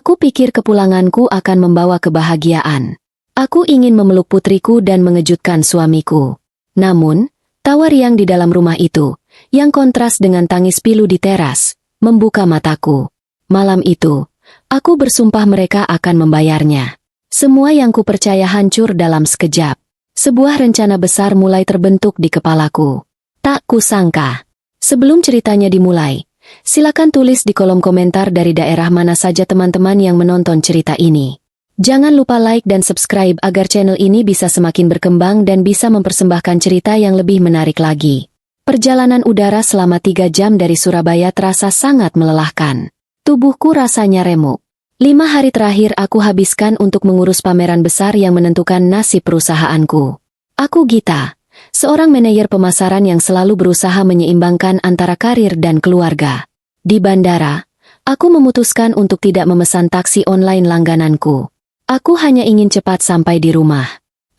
Aku pikir kepulanganku akan membawa kebahagiaan. Aku ingin memeluk putriku dan mengejutkan suamiku. Namun, tawa riang di dalam rumah itu, yang kontras dengan tangis pilu di teras, membuka mataku. Malam itu, aku bersumpah mereka akan membayarnya. Semua yang kupercaya hancur dalam sekejap. Sebuah rencana besar mulai terbentuk di kepalaku. Tak kusangka. Sebelum ceritanya dimulai, silakan tulis di kolom komentar dari daerah mana saja teman-teman yang menonton cerita ini. Jangan lupa like dan subscribe agar channel ini bisa semakin berkembang dan bisa mempersembahkan cerita yang lebih menarik lagi. Perjalanan udara selama 3 jam dari Surabaya terasa sangat melelahkan. Tubuhku rasanya remuk. 5 hari terakhir aku habiskan untuk mengurus pameran besar yang menentukan nasib perusahaanku. Aku Gita, seorang manajer pemasaran yang selalu berusaha menyeimbangkan antara karir dan keluarga. Di bandara, aku memutuskan untuk tidak memesan taksi online langgananku. Aku hanya ingin cepat sampai di rumah.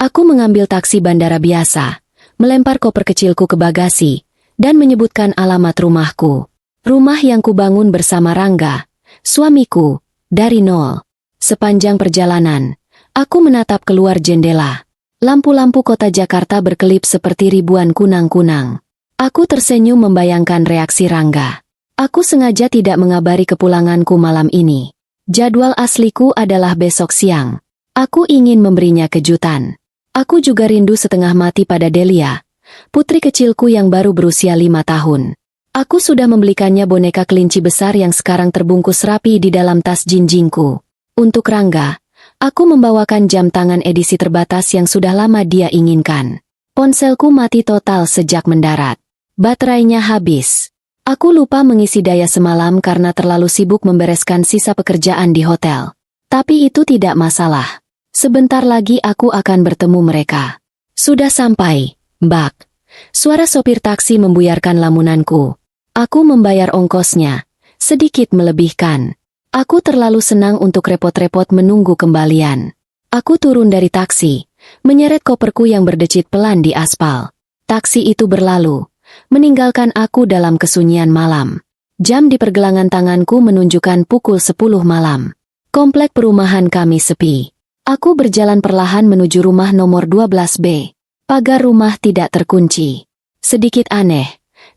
Aku mengambil taksi bandara biasa, melempar koper kecilku ke bagasi, dan menyebutkan alamat rumahku. Rumah yang kubangun bersama Rangga, suamiku, dari nol. Sepanjang perjalanan, aku menatap keluar jendela. Lampu-lampu kota Jakarta berkelip seperti ribuan kunang-kunang. Aku tersenyum membayangkan reaksi Rangga. Aku sengaja tidak mengabari kepulanganku malam ini. Jadwal asliku adalah besok siang. Aku ingin memberinya kejutan. Aku juga rindu setengah mati pada Delia, putri kecilku yang baru berusia 5 tahun. Aku sudah membelikannya boneka kelinci besar yang sekarang terbungkus rapi di dalam tas jinjingku. Untuk Rangga, aku membawakan jam tangan edisi terbatas yang sudah lama dia inginkan. Ponselku mati total sejak mendarat. Baterainya habis. Aku lupa mengisi daya semalam karena terlalu sibuk membereskan sisa pekerjaan di hotel. Tapi itu tidak masalah. Sebentar lagi aku akan bertemu mereka. Sudah sampai, Mbak. Suara sopir taksi membuyarkan lamunanku. Aku membayar ongkosnya, sedikit melebihkan. Aku terlalu senang untuk repot-repot menunggu kembalian. Aku turun dari taksi, menyeret koperku yang berdecit pelan di aspal. Taksi itu berlalu, meninggalkan aku dalam kesunyian malam. Jam di pergelangan tanganku menunjukkan pukul 10 malam. Komplek perumahan kami sepi. Aku berjalan perlahan menuju rumah nomor 12B. Pagar rumah tidak terkunci. Sedikit aneh,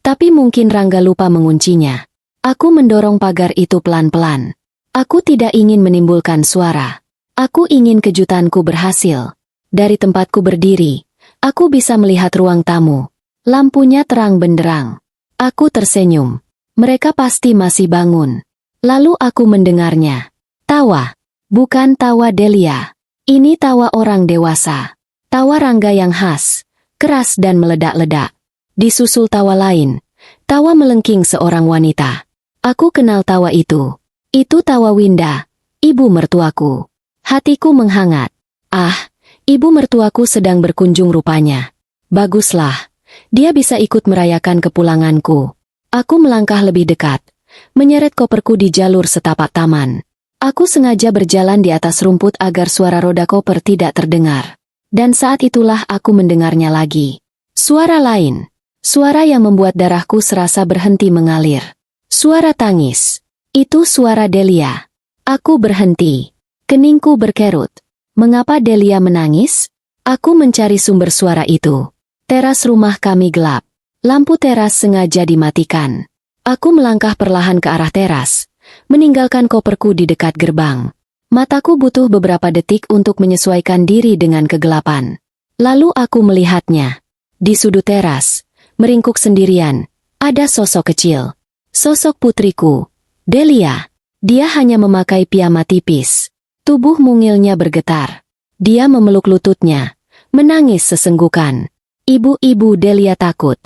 tapi mungkin Rangga lupa menguncinya. Aku mendorong pagar itu pelan-pelan. Aku tidak ingin menimbulkan suara. Aku ingin kejutanku berhasil. Dari tempatku berdiri, aku bisa melihat ruang tamu. Lampunya terang benderang. Aku tersenyum. Mereka pasti masih bangun. Lalu aku mendengarnya. Tawa. Bukan tawa Delia. Ini tawa orang dewasa. Tawa Rangga yang khas, keras dan meledak-ledak. Disusul tawa lain. Tawa melengking seorang wanita. Aku kenal tawa itu. Itu tawa Winda, ibu mertuaku. Hatiku menghangat. Ah, ibu mertuaku sedang berkunjung rupanya. Baguslah, dia bisa ikut merayakan kepulanganku. Aku melangkah lebih dekat, menyeret koperku di jalur setapak taman. Aku sengaja berjalan di atas rumput agar suara roda koper tidak terdengar. Dan saat itulah aku mendengarnya lagi. Suara lain. Suara yang membuat darahku serasa berhenti mengalir. Suara tangis. Itu suara Delia. Aku berhenti. Keningku berkerut. Mengapa Delia menangis? Aku mencari sumber suara itu. Teras rumah kami gelap. Lampu teras sengaja dimatikan. Aku melangkah perlahan ke arah teras, meninggalkan koperku di dekat gerbang. Mataku butuh beberapa detik untuk menyesuaikan diri dengan kegelapan. Lalu aku melihatnya. Di sudut teras, meringkuk sendirian, ada sosok kecil. Sosok putriku. Delia. Dia hanya memakai piyama tipis. Tubuh mungilnya bergetar. Dia memeluk lututnya, menangis sesenggukan. Ibu-ibu Delia takut.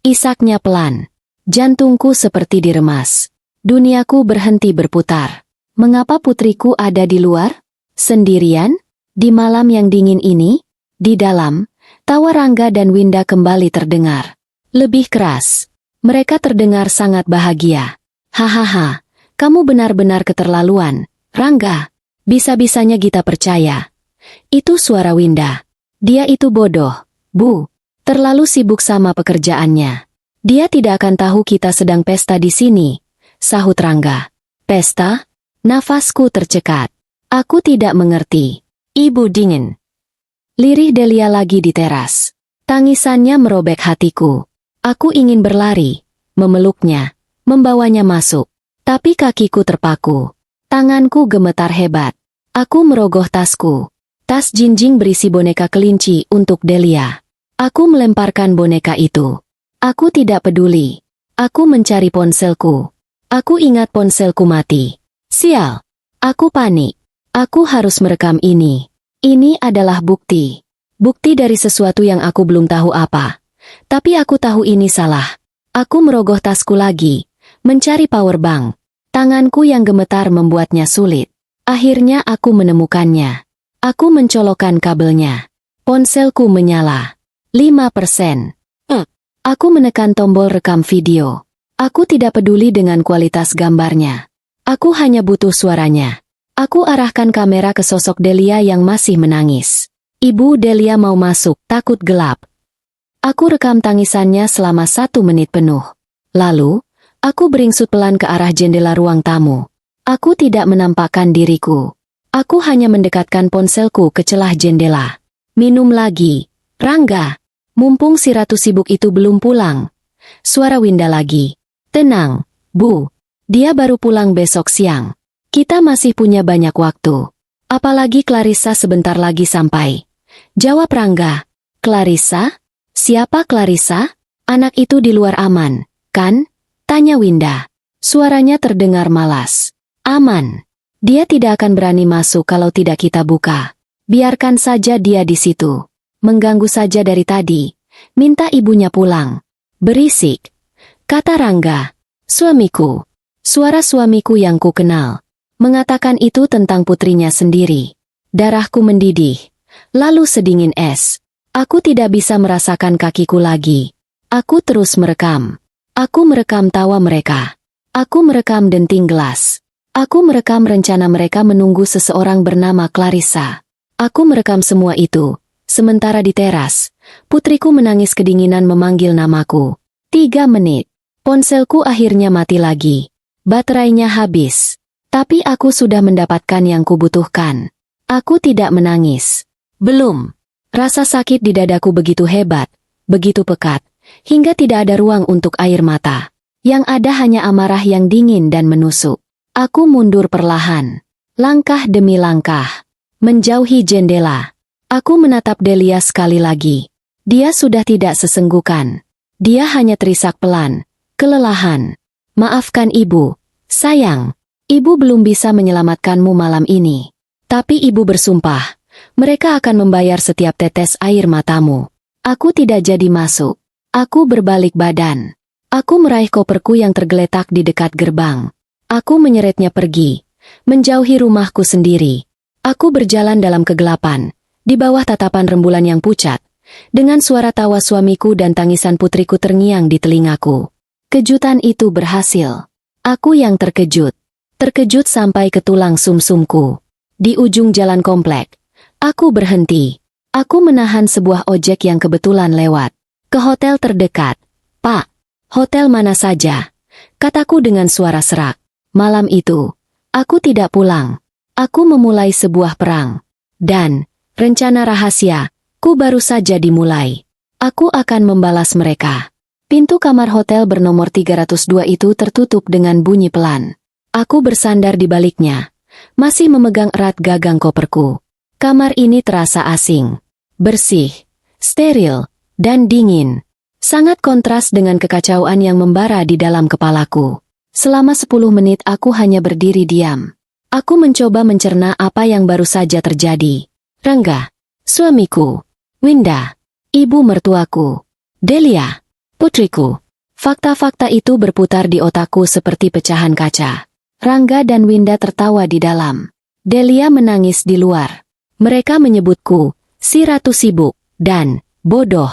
Isaknya pelan. Jantungku seperti diremas. Duniaku berhenti berputar. Mengapa putriku ada di luar? Sendirian? Di malam yang dingin ini? Di dalam, tawa Rangga dan Winda kembali terdengar. Lebih keras. Mereka terdengar sangat bahagia. Hahaha, kamu benar-benar keterlaluan, Rangga. Bisa-bisanya Gita percaya. Itu suara Winda. Dia itu bodoh, Bu. Terlalu sibuk sama pekerjaannya. Dia tidak akan tahu kita sedang pesta di sini, sahut Rangga. Pesta? Nafasku tercekat. Aku tidak mengerti. Ibu dingin. Lirih Delia lagi di teras. Tangisannya merobek hatiku. Aku ingin berlari, memeluknya, membawanya masuk. Tapi kakiku terpaku. Tanganku gemetar hebat. Aku merogoh tasku. Tas jinjing berisi boneka kelinci untuk Delia. Aku melemparkan boneka itu. Aku tidak peduli. Aku mencari ponselku. Aku ingat ponselku mati. Sial. Aku panik. Aku harus merekam ini. Ini adalah bukti. Bukti dari sesuatu yang aku belum tahu apa. Tapi aku tahu ini salah. Aku merogoh tasku lagi. Mencari power bank. Tanganku yang gemetar membuatnya sulit. Akhirnya aku menemukannya. Aku mencolokkan kabelnya. Ponselku menyala. 5%. Aku menekan tombol rekam video. Aku tidak peduli dengan kualitas gambarnya. Aku hanya butuh suaranya. Aku arahkan kamera ke sosok Delia yang masih menangis. Ibu Delia mau masuk, takut gelap. Aku rekam tangisannya selama 1 menit penuh. Lalu, aku beringsut pelan ke arah jendela ruang tamu. Aku tidak menampakkan diriku. Aku hanya mendekatkan ponselku ke celah jendela. Minum lagi. Rangga. Mumpung si ratu sibuk itu belum pulang. Suara Winda lagi. Tenang, Bu. Dia baru pulang besok siang. Kita masih punya banyak waktu. Apalagi Clarissa sebentar lagi sampai. Jawab Rangga. Clarissa? Siapa Clarissa? Anak itu di luar aman, kan? Tanya Winda. Suaranya terdengar malas. Aman. Dia tidak akan berani masuk kalau tidak kita buka. Biarkan saja dia di situ. Mengganggu saja dari tadi. Minta ibunya pulang. Berisik. Kata Rangga. Suamiku. Suara suamiku yang ku kenal. Mengatakan itu tentang putrinya sendiri. Darahku mendidih. Lalu sedingin es. Aku tidak bisa merasakan kakiku lagi. Aku terus merekam. Aku merekam tawa mereka. Aku merekam denting gelas. Aku merekam rencana mereka menunggu seseorang bernama Clarissa. Aku merekam semua itu. Sementara di teras, putriku menangis kedinginan memanggil namaku. 3 menit. Ponselku akhirnya mati lagi. Baterainya habis. Tapi aku sudah mendapatkan yang kubutuhkan. Aku tidak menangis. Belum. Rasa sakit di dadaku begitu hebat, begitu pekat, hingga tidak ada ruang untuk air mata. Yang ada hanya amarah yang dingin dan menusuk. Aku mundur perlahan. Langkah demi langkah. Menjauhi jendela. Aku menatap Delia sekali lagi. Dia sudah tidak sesenggukan. Dia hanya terisak pelan. Kelelahan. Maafkan ibu. Sayang. Ibu belum bisa menyelamatkanmu malam ini. Tapi ibu bersumpah, mereka akan membayar setiap tetes air matamu. Aku tidak jadi masuk. Aku berbalik badan. Aku meraih koperku yang tergeletak di dekat gerbang. Aku menyeretnya pergi, menjauhi rumahku sendiri. Aku berjalan dalam kegelapan, di bawah tatapan rembulan yang pucat, dengan suara tawa suamiku dan tangisan putriku terngiang di telingaku. Kejutan itu berhasil. Aku yang terkejut. Terkejut sampai ke tulang sumsumku. Di ujung jalan komplek, aku berhenti. Aku menahan sebuah ojek yang kebetulan lewat. Ke hotel terdekat. Pak, hotel mana saja? Kataku dengan suara serak. Malam itu, aku tidak pulang. Aku memulai sebuah perang. Dan, rencana rahasia, ku baru saja dimulai. Aku akan membalas mereka. Pintu kamar hotel bernomor 302 itu tertutup dengan bunyi pelan. Aku bersandar di baliknya, masih memegang erat gagang koperku. Kamar ini terasa asing, bersih, steril, dan dingin. Sangat kontras dengan kekacauan yang membara di dalam kepalaku. Selama 10 menit aku hanya berdiri diam. Aku mencoba mencerna apa yang baru saja terjadi. Rangga, suamiku, Winda, ibu mertuaku, Delia, putriku. Fakta-fakta itu berputar di otakku seperti pecahan kaca. Rangga dan Winda tertawa di dalam. Delia menangis di luar. Mereka menyebutku, si ratu sibuk, dan bodoh.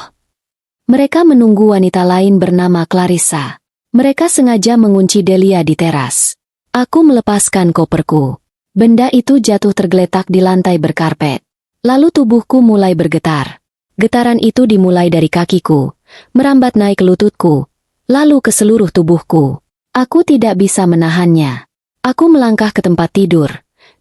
Mereka menunggu wanita lain bernama Clarissa. Mereka sengaja mengunci Delia di teras. Aku melepaskan koperku. Benda itu jatuh tergeletak di lantai berkarpet. Lalu tubuhku mulai bergetar. Getaran itu dimulai dari kakiku, merambat naik ke lututku, lalu ke seluruh tubuhku. Aku tidak bisa menahannya. Aku melangkah ke tempat tidur,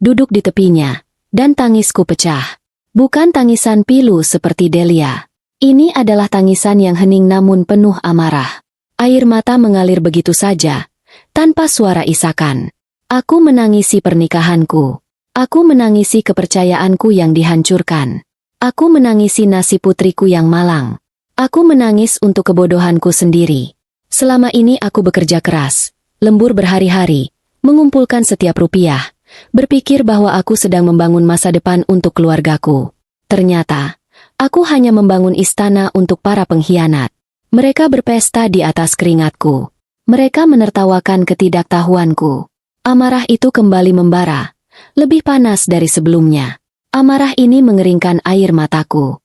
duduk di tepinya, dan tangisku pecah. Bukan tangisan pilu seperti Delia. Ini adalah tangisan yang hening namun penuh amarah. Air mata mengalir begitu saja, tanpa suara isakan. Aku menangisi pernikahanku. Aku menangisi kepercayaanku yang dihancurkan. Aku menangisi nasib putriku yang malang. Aku menangis untuk kebodohanku sendiri. Selama ini aku bekerja keras, lembur berhari-hari, mengumpulkan setiap rupiah, berpikir bahwa aku sedang membangun masa depan untuk keluargaku. Ternyata, aku hanya membangun istana untuk para pengkhianat. Mereka berpesta di atas keringatku. Mereka menertawakan ketidaktahuanku. Amarah itu kembali membara, lebih panas dari sebelumnya. Amarah ini mengeringkan air mataku.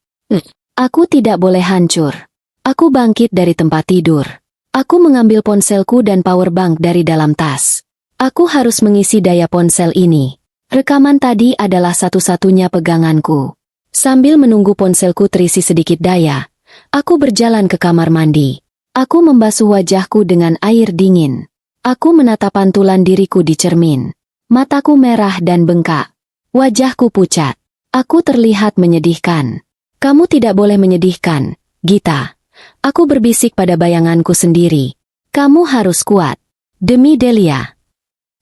Aku tidak boleh hancur. Aku bangkit dari tempat tidur. Aku mengambil ponselku dan powerbank dari dalam tas. Aku harus mengisi daya ponsel ini. Rekaman tadi adalah satu-satunya peganganku. Sambil menunggu ponselku terisi sedikit daya, aku berjalan ke kamar mandi. Aku membasuh wajahku dengan air dingin. Aku menatap pantulan diriku di cermin. Mataku merah dan bengkak. Wajahku pucat. Aku terlihat menyedihkan. Kamu tidak boleh menyedihkan, Gita. Aku berbisik pada bayanganku sendiri. Kamu harus kuat. Demi Delia.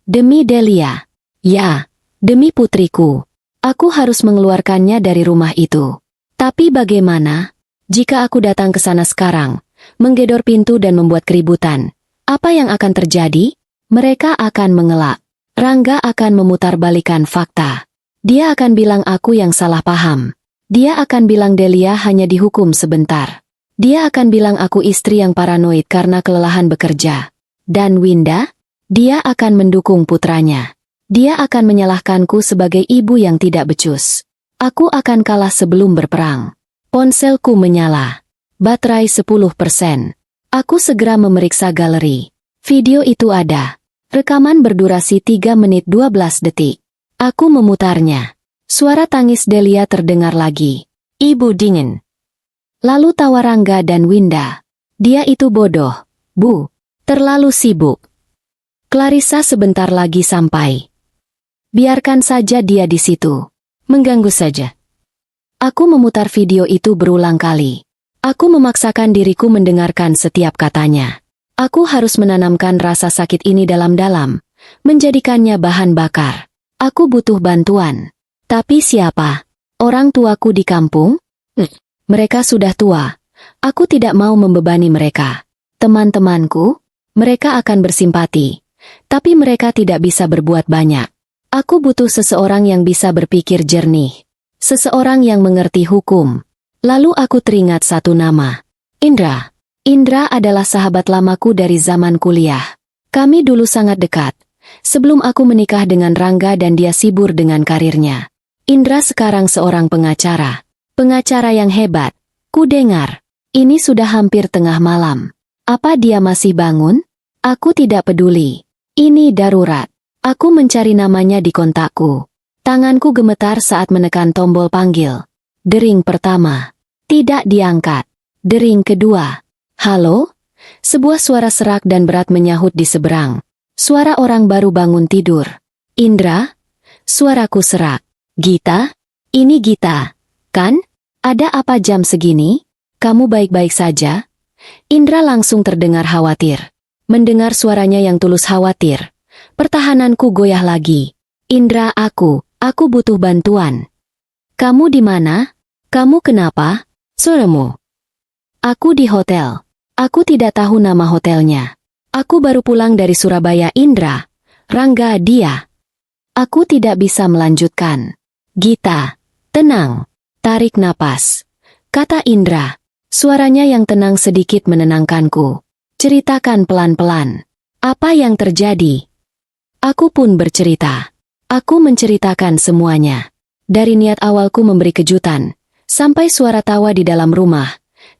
Demi Delia. Ya, demi putriku. Aku harus mengeluarkannya dari rumah itu. Tapi bagaimana? Jika aku datang ke sana sekarang, menggedor pintu dan membuat keributan, apa yang akan terjadi? Mereka akan mengelak. Rangga akan memutarbalikkan fakta. Dia akan bilang aku yang salah paham. Dia akan bilang Delia hanya dihukum sebentar. Dia akan bilang aku istri yang paranoid karena kelelahan bekerja. Dan Winda? Dia akan mendukung putranya. Dia akan menyalahkanku sebagai ibu yang tidak becus. Aku akan kalah sebelum berperang. Ponselku menyala. Baterai 10%. Aku segera memeriksa galeri. Video itu ada. Rekaman berdurasi 3 menit 12 detik. Aku memutarnya. Suara tangis Delia terdengar lagi. Ibu dingin. Lalu tawa Rangga dan Winda. Dia itu bodoh, Bu. Terlalu sibuk. Clarissa sebentar lagi sampai. Biarkan saja dia di situ. Mengganggu saja. Aku memutar video itu berulang kali. Aku memaksakan diriku mendengarkan setiap katanya. Aku harus menanamkan rasa sakit ini dalam-dalam, menjadikannya bahan bakar. Aku butuh bantuan. Tapi siapa? Orang tuaku di kampung? Mereka sudah tua. Aku tidak mau membebani mereka. Teman-temanku? Mereka akan bersimpati. Tapi mereka tidak bisa berbuat banyak. Aku butuh seseorang yang bisa berpikir jernih. Seseorang yang mengerti hukum. Lalu aku teringat satu nama. Indra. Indra adalah sahabat lamaku dari zaman kuliah. Kami dulu sangat dekat. Sebelum aku menikah dengan Rangga dan dia sibuk dengan karirnya. Indra sekarang seorang pengacara. Pengacara yang hebat. Ku dengar. Ini sudah hampir tengah malam. Apa dia masih bangun? Aku tidak peduli. Ini darurat. Aku mencari namanya di kontakku. Tanganku gemetar saat menekan tombol panggil. Dering pertama. Tidak diangkat. Dering kedua. Halo? Sebuah suara serak dan berat menyahut di seberang. Suara orang baru bangun tidur. Indra? Suaraku serak. Gita? Ini Gita, kan? Ada apa jam segini? Kamu baik-baik saja? Indra langsung terdengar khawatir. Mendengar suaranya yang tulus khawatir. Pertahananku goyah lagi. Indra, aku butuh bantuan. Kamu di mana? Kamu kenapa? Suaramu. Aku di hotel. Aku tidak tahu nama hotelnya. Aku baru pulang dari Surabaya. Indra. Rangga, dia. Aku tidak bisa melanjutkan. Gita, tenang. Tarik napas. Kata Indra. Suaranya yang tenang sedikit menenangkanku. Ceritakan pelan-pelan. Apa yang terjadi? Aku pun bercerita. Aku menceritakan semuanya. Dari niat awalku memberi kejutan, sampai suara tawa di dalam rumah,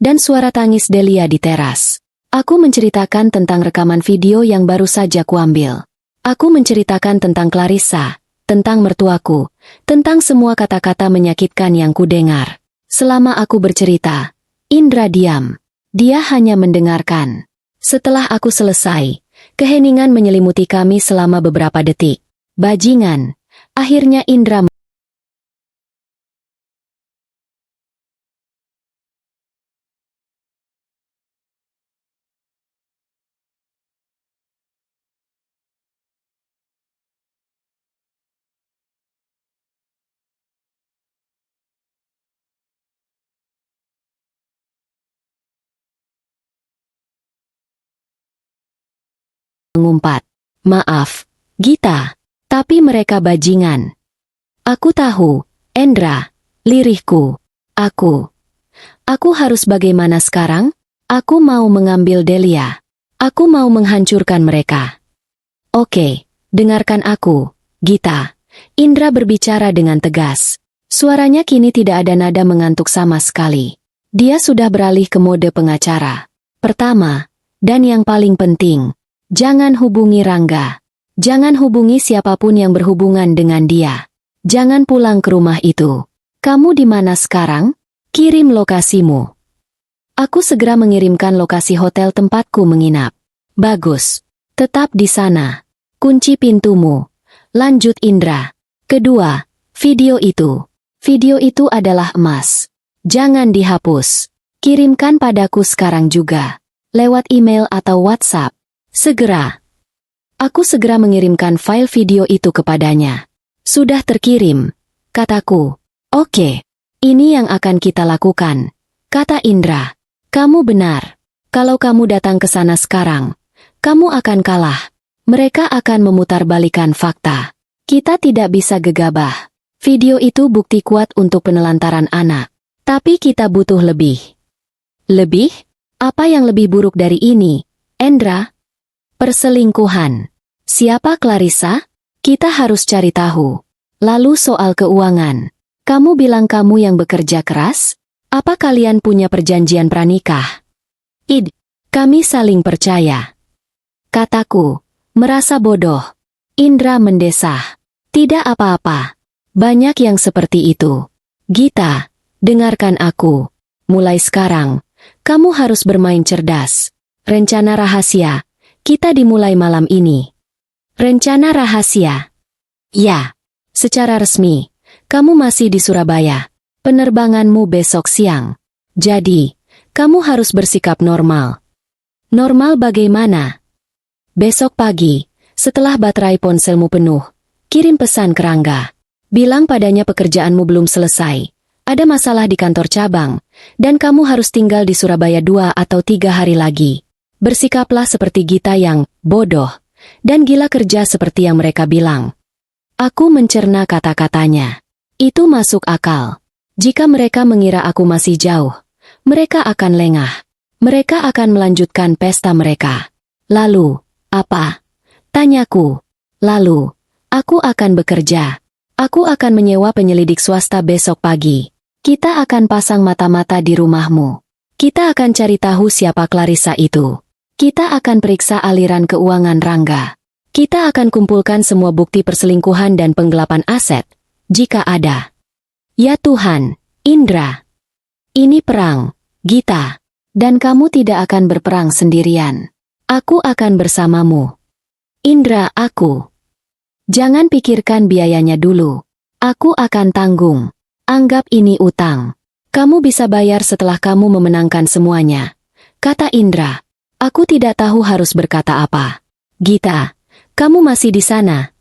dan suara tangis Delia di teras. Aku menceritakan tentang rekaman video yang baru saja kuambil. Aku menceritakan tentang Clarissa, tentang mertuaku, tentang semua kata-kata menyakitkan yang kudengar. Selama aku bercerita, Indra diam. Dia hanya mendengarkan. Setelah aku selesai, Keheningan menyelimuti kami selama beberapa detik. Bajingan. Akhirnya Indra mengumpat. Maaf, Gita. Tapi mereka bajingan. Aku tahu, Endra. Lirihku. Aku harus bagaimana sekarang? Aku mau mengambil Delia. Aku mau menghancurkan mereka. Oke, dengarkan aku, Gita. Indra berbicara dengan tegas. Suaranya kini tidak ada nada mengantuk sama sekali. Dia sudah beralih ke mode pengacara. Pertama, dan yang paling penting, jangan hubungi Rangga. Jangan hubungi siapapun yang berhubungan dengan dia. Jangan pulang ke rumah itu. Kamu di mana sekarang? Kirim lokasimu. Aku segera mengirimkan lokasi hotel tempatku menginap. Bagus. Tetap di sana. Kunci pintumu. Lanjut Indra. Kedua, video itu. Video itu adalah emas. Jangan dihapus. Kirimkan padaku sekarang juga. Lewat email atau WhatsApp. Segera. Aku segera mengirimkan file video itu kepadanya. Sudah terkirim, kataku. Oke, ini yang akan kita lakukan, kata Indra. Kamu benar. Kalau kamu datang ke sana sekarang, kamu akan kalah. Mereka akan memutarbalikkan fakta. Kita tidak bisa gegabah. Video itu bukti kuat untuk penelantaran anak. Tapi kita butuh lebih. Lebih? Apa yang lebih buruk dari ini, Endra? Perselingkuhan. Siapa Clarissa? Kita harus cari tahu. Lalu soal keuangan. Kamu bilang kamu yang bekerja keras? Apa kalian punya perjanjian pranikah? Kami saling percaya. Kataku, merasa bodoh. Indra mendesah. Tidak apa-apa. Banyak yang seperti itu. Gita, dengarkan aku. Mulai sekarang, kamu harus bermain cerdas. Rencana rahasia. Kita dimulai malam ini. Rencana rahasia. Ya, secara resmi, kamu masih di Surabaya. Penerbanganmu besok siang. Jadi, kamu harus bersikap normal. Normal bagaimana? Besok pagi, setelah baterai ponselmu penuh, kirim pesan ke Rangga. Bilang padanya pekerjaanmu belum selesai. Ada masalah di kantor cabang, dan kamu harus tinggal di Surabaya 2 atau 3 hari lagi. Bersikaplah seperti Gita yang bodoh dan gila kerja seperti yang mereka bilang. Aku mencerna kata-katanya. Itu masuk akal. Jika mereka mengira aku masih jauh, mereka akan lengah. Mereka akan melanjutkan pesta mereka. Lalu, apa? Tanyaku. Lalu, aku akan bekerja. Aku akan menyewa penyelidik swasta besok pagi. Kita akan pasang mata-mata di rumahmu. Kita akan cari tahu siapa Clarissa itu. Kita akan periksa aliran keuangan Rangga. Kita akan kumpulkan semua bukti perselingkuhan dan penggelapan aset, jika ada. Ya Tuhan, Indra. Ini perang, Gita. Dan kamu tidak akan berperang sendirian. Aku akan bersamamu. Indra, aku. Jangan pikirkan biayanya dulu. Aku akan tanggung. Anggap ini utang. Kamu bisa bayar setelah kamu memenangkan semuanya, kata Indra. Aku tidak tahu harus berkata apa. Gita, kamu masih di sana?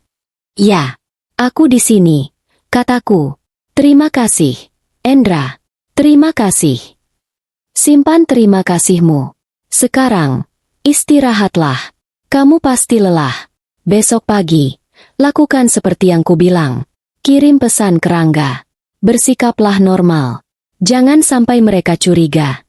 Ya, aku di sini, kataku. Terima kasih, Endra. Terima kasih. Simpan terima kasihmu. Sekarang, istirahatlah. Kamu pasti lelah. Besok pagi, lakukan seperti yang kubilang. Kirim pesan ke Rangga. Bersikaplah normal. Jangan sampai mereka curiga.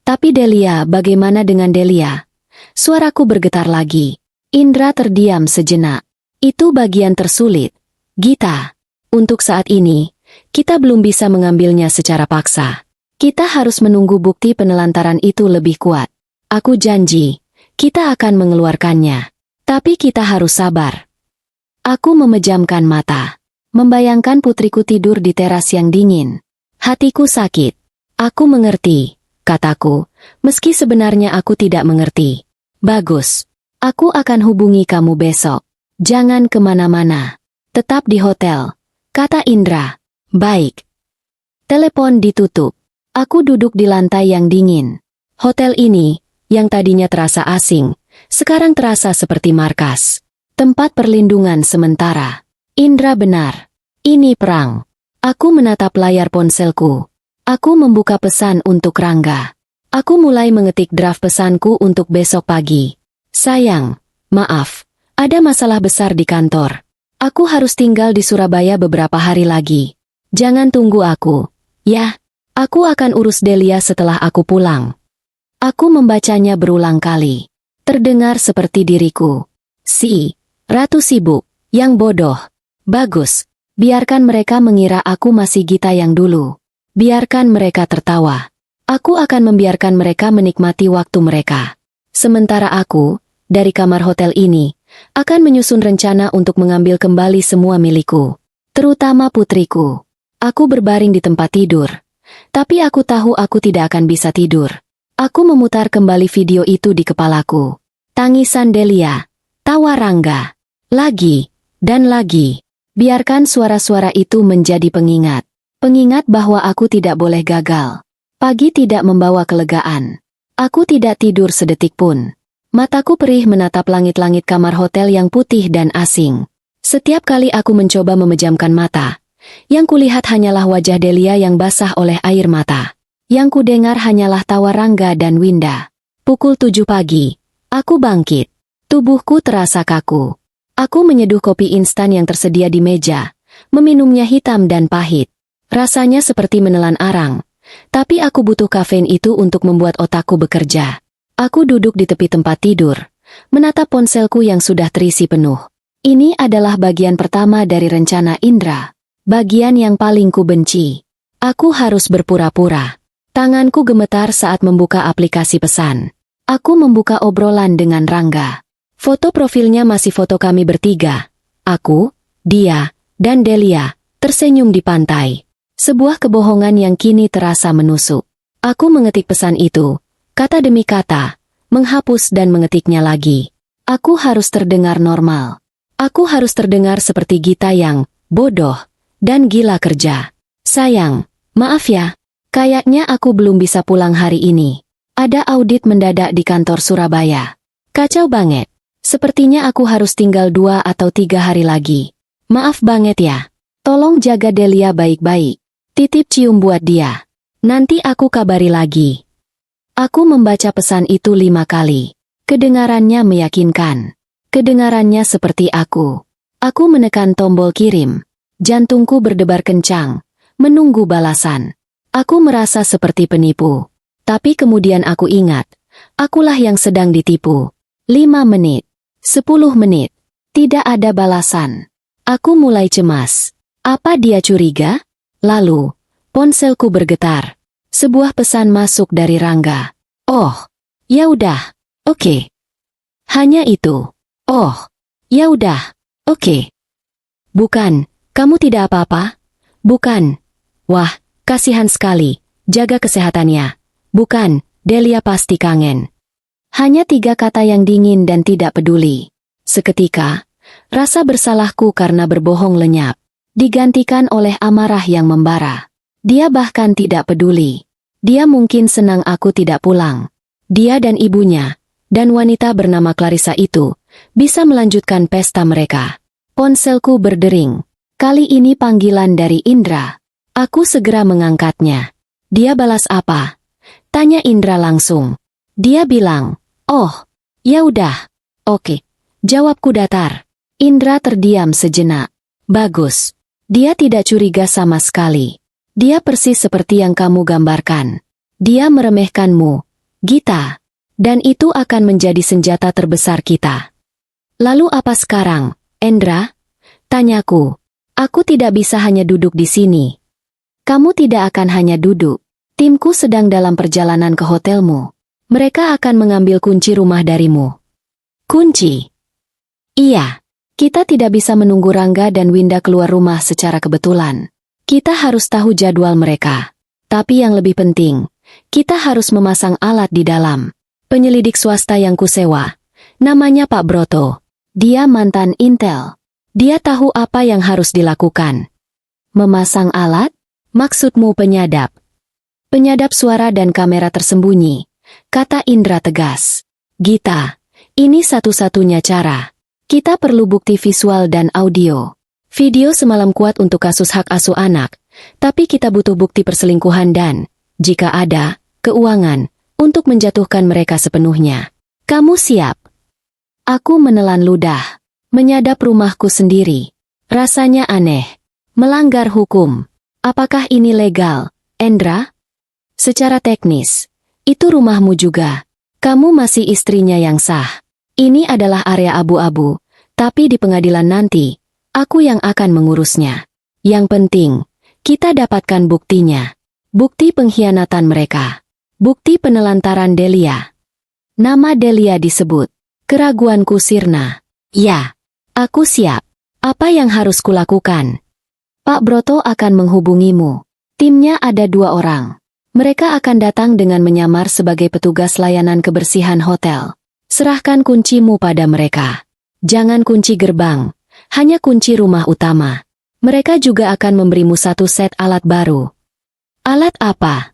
Tapi Delia, bagaimana dengan Delia? Suaraku bergetar lagi. Indra terdiam sejenak. Itu bagian tersulit. Gita, untuk saat ini, kita belum bisa mengambilnya secara paksa. Kita harus menunggu bukti penelantaran itu lebih kuat. Aku janji, kita akan mengeluarkannya. Tapi kita harus sabar. Aku memejamkan mata. Membayangkan putriku tidur di teras yang dingin. Hatiku sakit. Aku mengerti, kataku, meski sebenarnya aku tidak mengerti. Bagus. Aku akan hubungi kamu besok. Jangan kemana-mana. Tetap di hotel, kata Indra. Baik. Telepon ditutup. Aku duduk di lantai yang dingin. Hotel ini, yang tadinya terasa asing, sekarang terasa seperti markas. Tempat perlindungan sementara. Indra benar. Ini perang. Aku menatap layar ponselku. Aku membuka pesan untuk Rangga. Aku mulai mengetik draft pesanku untuk besok pagi. Sayang, maaf, ada masalah besar di kantor. Aku harus tinggal di Surabaya beberapa hari lagi. Jangan tunggu aku. Ya, aku akan urus Delia setelah aku pulang. Aku membacanya berulang kali. Terdengar seperti diriku. Si Ratu sibuk, yang bodoh. Bagus. Biarkan mereka mengira aku masih Gita yang dulu. Biarkan mereka tertawa. Aku akan membiarkan mereka menikmati waktu mereka. Sementara aku, dari kamar hotel ini, akan menyusun rencana untuk mengambil kembali semua milikku. Terutama putriku. Aku berbaring di tempat tidur. Tapi aku tahu aku tidak akan bisa tidur. Aku memutar kembali video itu di kepalaku. Tangisan Delia. Tawa Rangga. Lagi. Dan lagi. Biarkan suara-suara itu menjadi pengingat. Pengingat bahwa aku tidak boleh gagal. Pagi tidak membawa kelegaan. Aku tidak tidur sedetik pun. Mataku perih menatap langit-langit kamar hotel yang putih dan asing. Setiap kali aku mencoba memejamkan mata, yang kulihat hanyalah wajah Delia yang basah oleh air mata. Yang kudengar hanyalah tawa Rangga dan Winda. Pukul 7 pagi. Aku bangkit. Tubuhku terasa kaku. Aku menyeduh kopi instan yang tersedia di meja, meminumnya hitam dan pahit. Rasanya seperti menelan arang, tapi aku butuh kafein itu untuk membuat otakku bekerja. Aku duduk di tepi tempat tidur, menatap ponselku yang sudah terisi penuh. Ini adalah bagian pertama dari rencana Indra. Bagian yang paling ku benci. Aku harus berpura-pura. Tanganku gemetar saat membuka aplikasi pesan. Aku membuka obrolan dengan Rangga. Foto profilnya masih foto kami bertiga. Aku, dia, dan Delia, tersenyum di pantai. Sebuah kebohongan yang kini terasa menusuk. Aku mengetik pesan itu, kata demi kata, menghapus dan mengetiknya lagi. Aku harus terdengar normal. Aku harus terdengar seperti Gita yang bodoh dan gila kerja. Sayang, maaf ya, kayaknya aku belum bisa pulang hari ini. Ada audit mendadak di kantor Surabaya. Kacau banget. Sepertinya aku harus tinggal 2 atau 3 hari lagi. Maaf banget ya. Tolong jaga Delia baik-baik. Titip cium buat dia. Nanti aku kabari lagi. Aku membaca pesan itu 5 kali. Kedengarannya meyakinkan. Kedengarannya seperti aku. Aku menekan tombol kirim. Jantungku berdebar kencang, menunggu balasan. Aku merasa seperti penipu. Tapi kemudian aku ingat, akulah yang sedang ditipu. 5 menit. 10 menit. Tidak ada balasan. Aku mulai cemas. Apa dia curiga? Lalu, ponselku bergetar. Sebuah pesan masuk dari Rangga. Oh, ya udah. Oke. Hanya itu. Oh, ya udah. Oke. Bukan, kamu tidak apa-apa? Bukan. Wah, kasihan sekali. Jaga kesehatannya. Bukan, Delia pasti kangen. Hanya 3 kata yang dingin dan tidak peduli. Seketika, rasa bersalahku karena berbohong lenyap, digantikan oleh amarah yang membara. Dia bahkan tidak peduli. Dia mungkin senang aku tidak pulang. Dia dan ibunya, dan wanita bernama Clarissa itu, bisa melanjutkan pesta mereka. Ponselku berdering. Kali ini panggilan dari Indra. Aku segera mengangkatnya. Dia balas apa? Tanya Indra langsung. Dia bilang, oh, ya udah. Oke. Jawabku datar. Indra terdiam sejenak. Bagus. Dia tidak curiga sama sekali. Dia persis seperti yang kamu gambarkan. Dia meremehkanmu, Gita. Dan itu akan menjadi senjata terbesar kita. Lalu apa sekarang, Indra? Tanyaku. Aku tidak bisa hanya duduk di sini. Kamu tidak akan hanya duduk. Timku sedang dalam perjalanan ke hotelmu. Mereka akan mengambil kunci rumah darimu. Kunci? Iya. Kita tidak bisa menunggu Rangga dan Winda keluar rumah secara kebetulan. Kita harus tahu jadwal mereka. Tapi yang lebih penting, kita harus memasang alat di dalam. Penyelidik swasta yang kusewa. Namanya Pak Broto. Dia mantan Intel. Dia tahu apa yang harus dilakukan. Memasang alat? Maksudmu penyadap? Penyadap suara dan kamera tersembunyi, kata Indra tegas. Gita, ini satu-satunya cara. Kita perlu bukti visual dan audio. Video semalam kuat untuk kasus hak asuh anak, tapi kita butuh bukti perselingkuhan dan, jika ada, keuangan, untuk menjatuhkan mereka sepenuhnya. Kamu siap? Aku menelan ludah. Menyadap rumahku sendiri. Rasanya aneh. Melanggar hukum. Apakah ini legal, Endra? Secara teknis, itu rumahmu juga. Kamu masih istrinya yang sah. Ini adalah area abu-abu, tapi di pengadilan nanti, aku yang akan mengurusnya. Yang penting, kita dapatkan buktinya. Bukti pengkhianatan mereka. Bukti penelantaran Delia. Nama Delia disebut. Keraguanku sirna. Ya, aku siap. Apa yang harus kulakukan? Pak Broto akan menghubungimu. Timnya ada 2 orang. Mereka akan datang dengan menyamar sebagai petugas layanan kebersihan hotel. Serahkan kuncimu pada mereka. Jangan kunci gerbang, hanya kunci rumah utama. Mereka juga akan memberimu 1 set alat baru. Alat apa?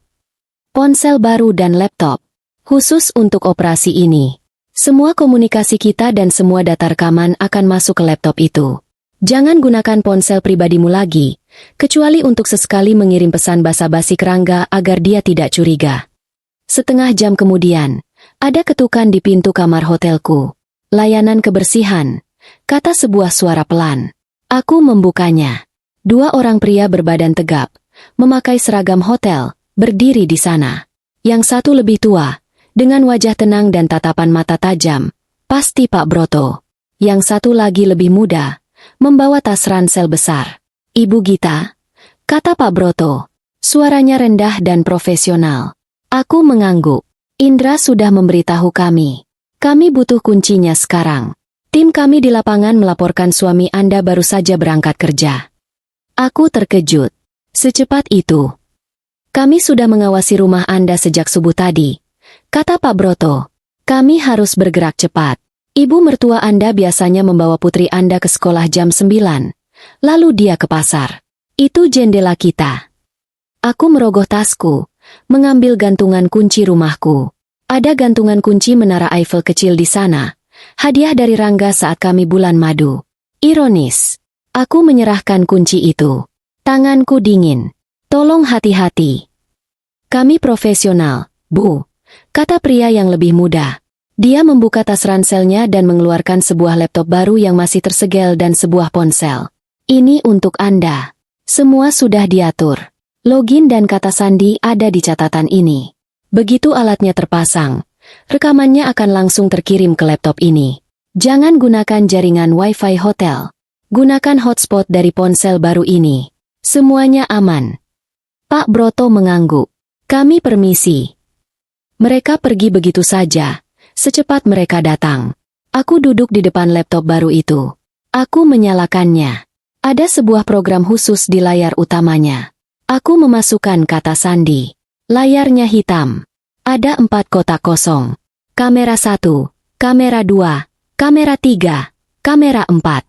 Ponsel baru dan laptop. Khusus untuk operasi ini. Semua komunikasi kita dan semua data rekaman akan masuk ke laptop itu. Jangan gunakan ponsel pribadimu lagi, kecuali untuk sesekali mengirim pesan basa-basi ke Rangga agar dia tidak curiga. Setengah jam kemudian, ada ketukan di pintu kamar hotelku. Layanan kebersihan, kata sebuah suara pelan. Aku membukanya. 2 orang pria berbadan tegap, memakai seragam hotel, berdiri di sana. Yang satu lebih tua, dengan wajah tenang dan tatapan mata tajam, pasti Pak Broto. Yang satu lagi lebih muda, membawa tas ransel besar. Ibu Gita, kata Pak Broto. Suaranya rendah dan profesional. Aku mengangguk. Indra sudah memberitahu kami. Kami butuh kuncinya sekarang. Tim kami di lapangan melaporkan suami Anda baru saja berangkat kerja. Aku terkejut. Secepat itu. Kami sudah mengawasi rumah Anda sejak subuh tadi, kata Pak Broto. Kami harus bergerak cepat. Ibu mertua Anda biasanya membawa putri Anda ke sekolah jam 9, lalu dia ke pasar. Itu jendela kita. Aku merogoh tasku, mengambil gantungan kunci rumahku. Ada gantungan kunci menara Eiffel kecil di sana, hadiah dari Rangga saat kami bulan madu. Ironis. Aku menyerahkan kunci itu. Tanganku dingin. Tolong hati-hati. Kami profesional, Bu, kata pria yang lebih muda. Dia membuka tas ranselnya dan mengeluarkan sebuah laptop baru yang masih tersegel dan sebuah ponsel. Ini untuk Anda. Semua sudah diatur. Login dan kata sandi ada di catatan ini. Begitu alatnya terpasang, rekamannya akan langsung terkirim ke laptop ini. Jangan gunakan jaringan Wi-Fi hotel. Gunakan hotspot dari ponsel baru ini. Semuanya aman. Pak Broto mengangguk. Kami permisi. Mereka pergi begitu saja. Secepat mereka datang. Aku duduk di depan laptop baru itu. Aku menyalakannya. Ada sebuah program khusus di layar utamanya. Aku memasukkan kata sandi. Layarnya hitam. Ada 4 kotak kosong. Kamera 1, kamera 2, kamera 3, kamera 4.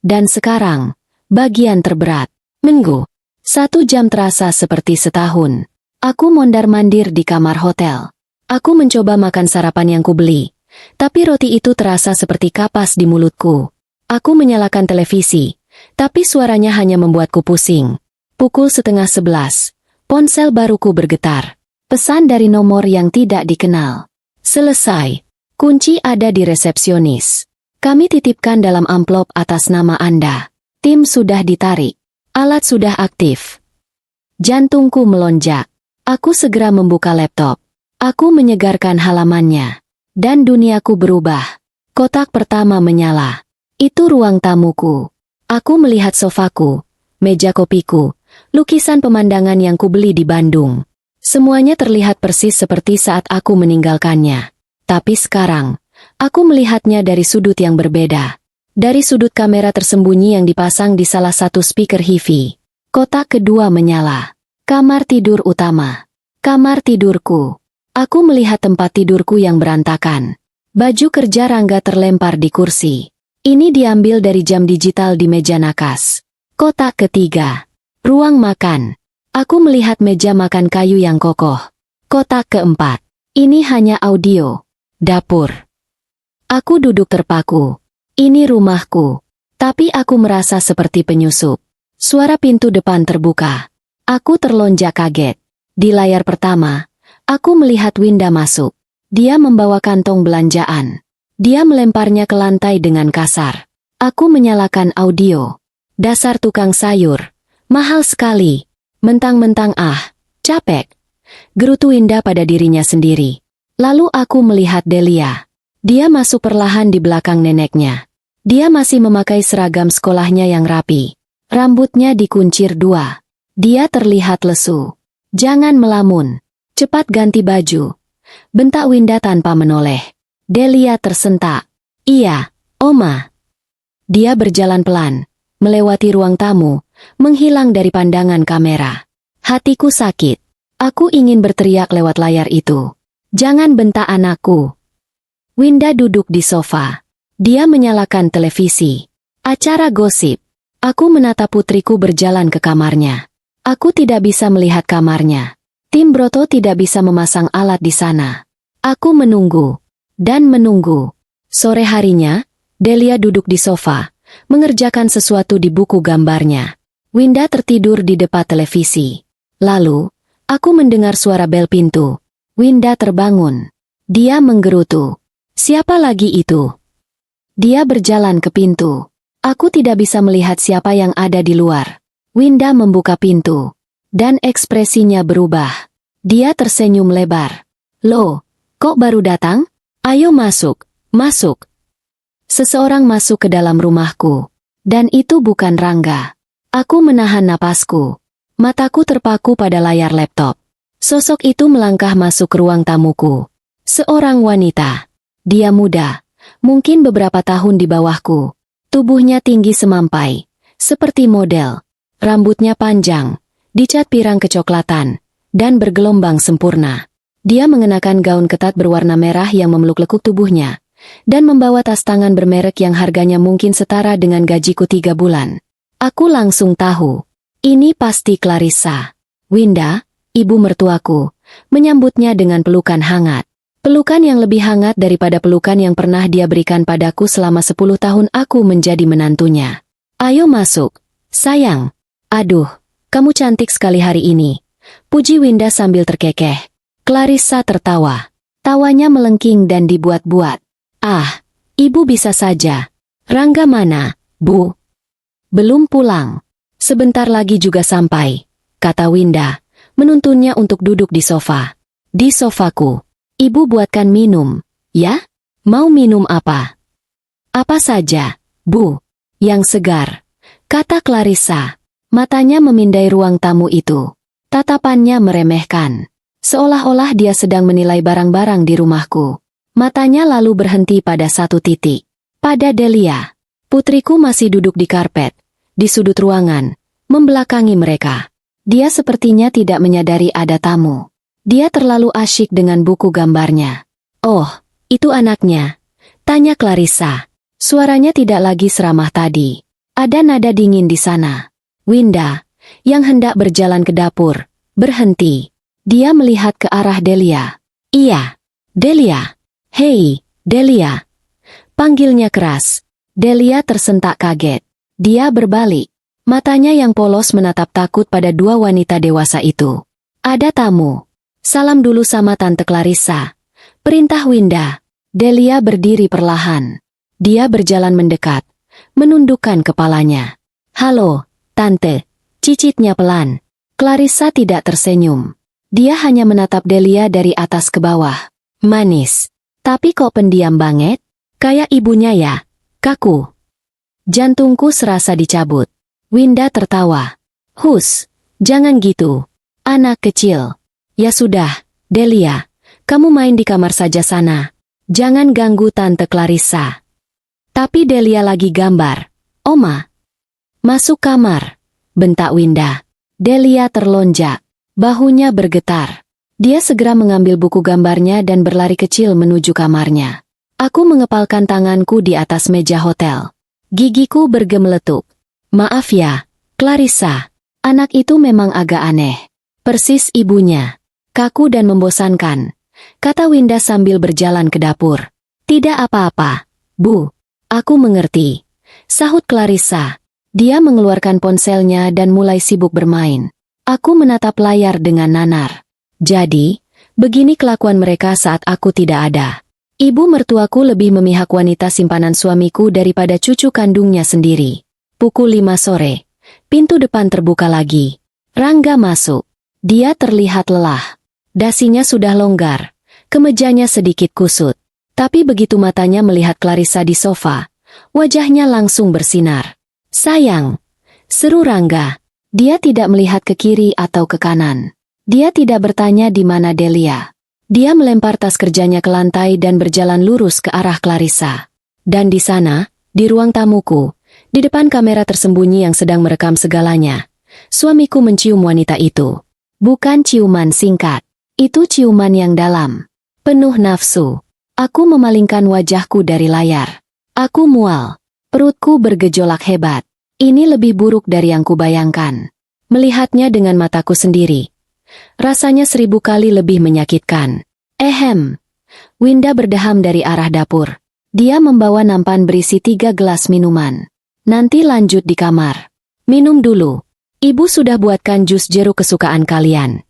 Dan sekarang, bagian terberat. Minggu. 1 jam terasa seperti setahun. Aku mondar-mandir di kamar hotel. Aku mencoba makan sarapan yang kubeli, tapi roti itu terasa seperti kapas di mulutku. Aku menyalakan televisi, tapi suaranya hanya membuatku pusing. Pukul 10:30, ponsel baruku bergetar. Pesan dari nomor yang tidak dikenal. Selesai. Kunci ada di resepsionis. Kami titipkan dalam amplop atas nama Anda. Tim sudah ditarik. Alat sudah aktif. Jantungku melonjak. Aku segera membuka laptop. Aku menyegarkan halamannya. Dan duniaku berubah. Kotak pertama menyala. Itu ruang tamuku. Aku melihat sofaku, meja kopiku, lukisan pemandangan yang kubeli di Bandung. Semuanya terlihat persis seperti saat aku meninggalkannya. Tapi sekarang, aku melihatnya dari sudut yang berbeda. Dari sudut kamera tersembunyi yang dipasang di salah satu speaker HiFi. Kotak kedua menyala. Kamar tidur utama. Kamar tidurku. Aku melihat tempat tidurku yang berantakan. Baju kerja Rangga terlempar di kursi. Ini diambil dari jam digital di meja nakas. Kotak ketiga. Ruang makan. Aku melihat meja makan kayu yang kokoh. Kotak keempat. Ini hanya audio. Dapur. Aku duduk terpaku. Ini rumahku. Tapi aku merasa seperti penyusup. Suara pintu depan terbuka. Aku terlonjak kaget. Di layar pertama, aku melihat Winda masuk. Dia membawa kantong belanjaan. Dia melemparnya ke lantai dengan kasar. Aku menyalakan audio. Dasar tukang sayur. Mahal sekali. Mentang-mentang capek. Gerutu Winda pada dirinya sendiri. Lalu aku melihat Delia. Dia masuk perlahan di belakang neneknya. Dia masih memakai seragam sekolahnya yang rapi. Rambutnya dikuncir dua. Dia terlihat lesu. Jangan melamun. Cepat ganti baju. Bentak Winda tanpa menoleh. Delia tersentak. Iya, Oma. Dia berjalan pelan, melewati ruang tamu, menghilang dari pandangan kamera. Hatiku sakit. Aku ingin berteriak lewat layar itu. Jangan bentak anakku. Winda duduk di sofa. Dia menyalakan televisi. Acara gosip. Aku menatap putriku berjalan ke kamarnya. Aku tidak bisa melihat kamarnya. Tim Broto tidak bisa memasang alat di sana. Aku menunggu. Dan menunggu. Sore harinya, Delia duduk di sofa, mengerjakan sesuatu di buku gambarnya. Winda tertidur di depan televisi. Lalu, aku mendengar suara bel pintu. Winda terbangun. Dia menggerutu. Siapa lagi itu? Dia berjalan ke pintu. Aku tidak bisa melihat siapa yang ada di luar. Winda membuka pintu. Dan ekspresinya berubah. Dia tersenyum lebar. Loh, kok baru datang? Ayo masuk, masuk. Seseorang masuk ke dalam rumahku. Dan itu bukan Rangga. Aku menahan napasku. Mataku terpaku pada layar laptop. Sosok itu melangkah masuk ke ruang tamuku. Seorang wanita. Dia muda. Mungkin beberapa tahun di bawahku. Tubuhnya tinggi semampai. Seperti model. Rambutnya panjang. Dicat pirang kecoklatan. Dan bergelombang sempurna. Dia mengenakan gaun ketat berwarna merah yang memeluk-lekuk tubuhnya. Dan membawa tas tangan bermerek yang harganya mungkin setara dengan gajiku 3 bulan. Aku langsung tahu. Ini pasti Clarissa. Winda, ibu mertuaku, menyambutnya dengan pelukan hangat. Pelukan yang lebih hangat daripada pelukan yang pernah dia berikan padaku selama 10 tahun aku menjadi menantunya. Ayo masuk, sayang. Aduh, kamu cantik sekali hari ini. Puji Winda sambil terkekeh. Clarissa tertawa. Tawanya melengking dan dibuat-buat. Ah, ibu bisa saja. Rangga mana, Bu? Belum pulang. Sebentar lagi juga sampai, kata Winda, menuntunnya untuk duduk di sofa. Di sofaku. Ibu buatkan minum, ya? Mau minum apa? Apa saja, Bu. Yang segar, kata Clarissa. Matanya memindai ruang tamu itu. Tatapannya meremehkan. Seolah-olah dia sedang menilai barang-barang di rumahku. Matanya lalu berhenti pada satu titik. Pada Delia. Putriku masih duduk di karpet, di sudut ruangan, membelakangi mereka. Dia sepertinya tidak menyadari ada tamu. Dia terlalu asyik dengan buku gambarnya. Oh, itu anaknya? Tanya Clarissa. Suaranya tidak lagi seramah tadi. Ada nada dingin di sana. Winda, yang hendak berjalan ke dapur, berhenti. Dia melihat ke arah Delia. Iya, Delia. Hei, Delia. Panggilnya keras. Delia tersentak kaget. Dia berbalik. Matanya yang polos menatap takut pada dua wanita dewasa itu. Ada tamu. Salam dulu sama Tante Clarissa. Perintah Winda. Delia berdiri perlahan. Dia berjalan mendekat, menundukkan kepalanya. Halo, Tante. Cicitnya pelan. Clarissa tidak tersenyum. Dia hanya menatap Delia dari atas ke bawah. Manis. Tapi kok pendiam banget? Kayak ibunya ya? Kaku. Jantungku serasa dicabut. Winda tertawa. Hus, jangan gitu. Anak kecil. Ya sudah, Delia. Kamu main di kamar saja sana. Jangan ganggu Tante Clarissa. Tapi Delia lagi gambar. Oma. Masuk kamar. Bentak Winda. Delia terlonjak. Bahunya bergetar. Dia segera mengambil buku gambarnya dan berlari kecil menuju kamarnya. Aku mengepalkan tanganku di atas meja hotel. Gigiku bergemeletup. Maaf ya, Clarissa. Anak itu memang agak aneh. Persis ibunya. Kaku dan membosankan, kata Winda sambil berjalan ke dapur. Tidak apa-apa, Bu. Aku mengerti, sahut Clarissa. Dia mengeluarkan ponselnya dan mulai sibuk bermain. Aku menatap layar dengan nanar. Jadi, begini kelakuan mereka saat aku tidak ada. Ibu mertuaku lebih memihak wanita simpanan suamiku daripada cucu kandungnya sendiri. Pukul 5 sore. Pintu depan terbuka lagi. Rangga masuk. Dia terlihat lelah. Dasinya sudah longgar. Kemejanya sedikit kusut. Tapi begitu matanya melihat Clarissa di sofa, wajahnya langsung bersinar. Sayang, seru Rangga. Dia tidak melihat ke kiri atau ke kanan. Dia tidak bertanya di mana Delia. Dia melempar tas kerjanya ke lantai dan berjalan lurus ke arah Clarissa. Dan di sana, di ruang tamuku, di depan kamera tersembunyi yang sedang merekam segalanya, suamiku mencium wanita itu. Bukan ciuman singkat. Itu ciuman yang dalam. Penuh nafsu. Aku memalingkan wajahku dari layar. Aku mual. Perutku bergejolak hebat. Ini lebih buruk dari yang kubayangkan. Melihatnya dengan mataku sendiri, rasanya 1000 kali lebih menyakitkan. Winda berdeham dari arah dapur. Dia membawa nampan berisi 3 gelas minuman. Nanti lanjut di kamar. Minum dulu. Ibu sudah buatkan jus jeruk kesukaan kalian.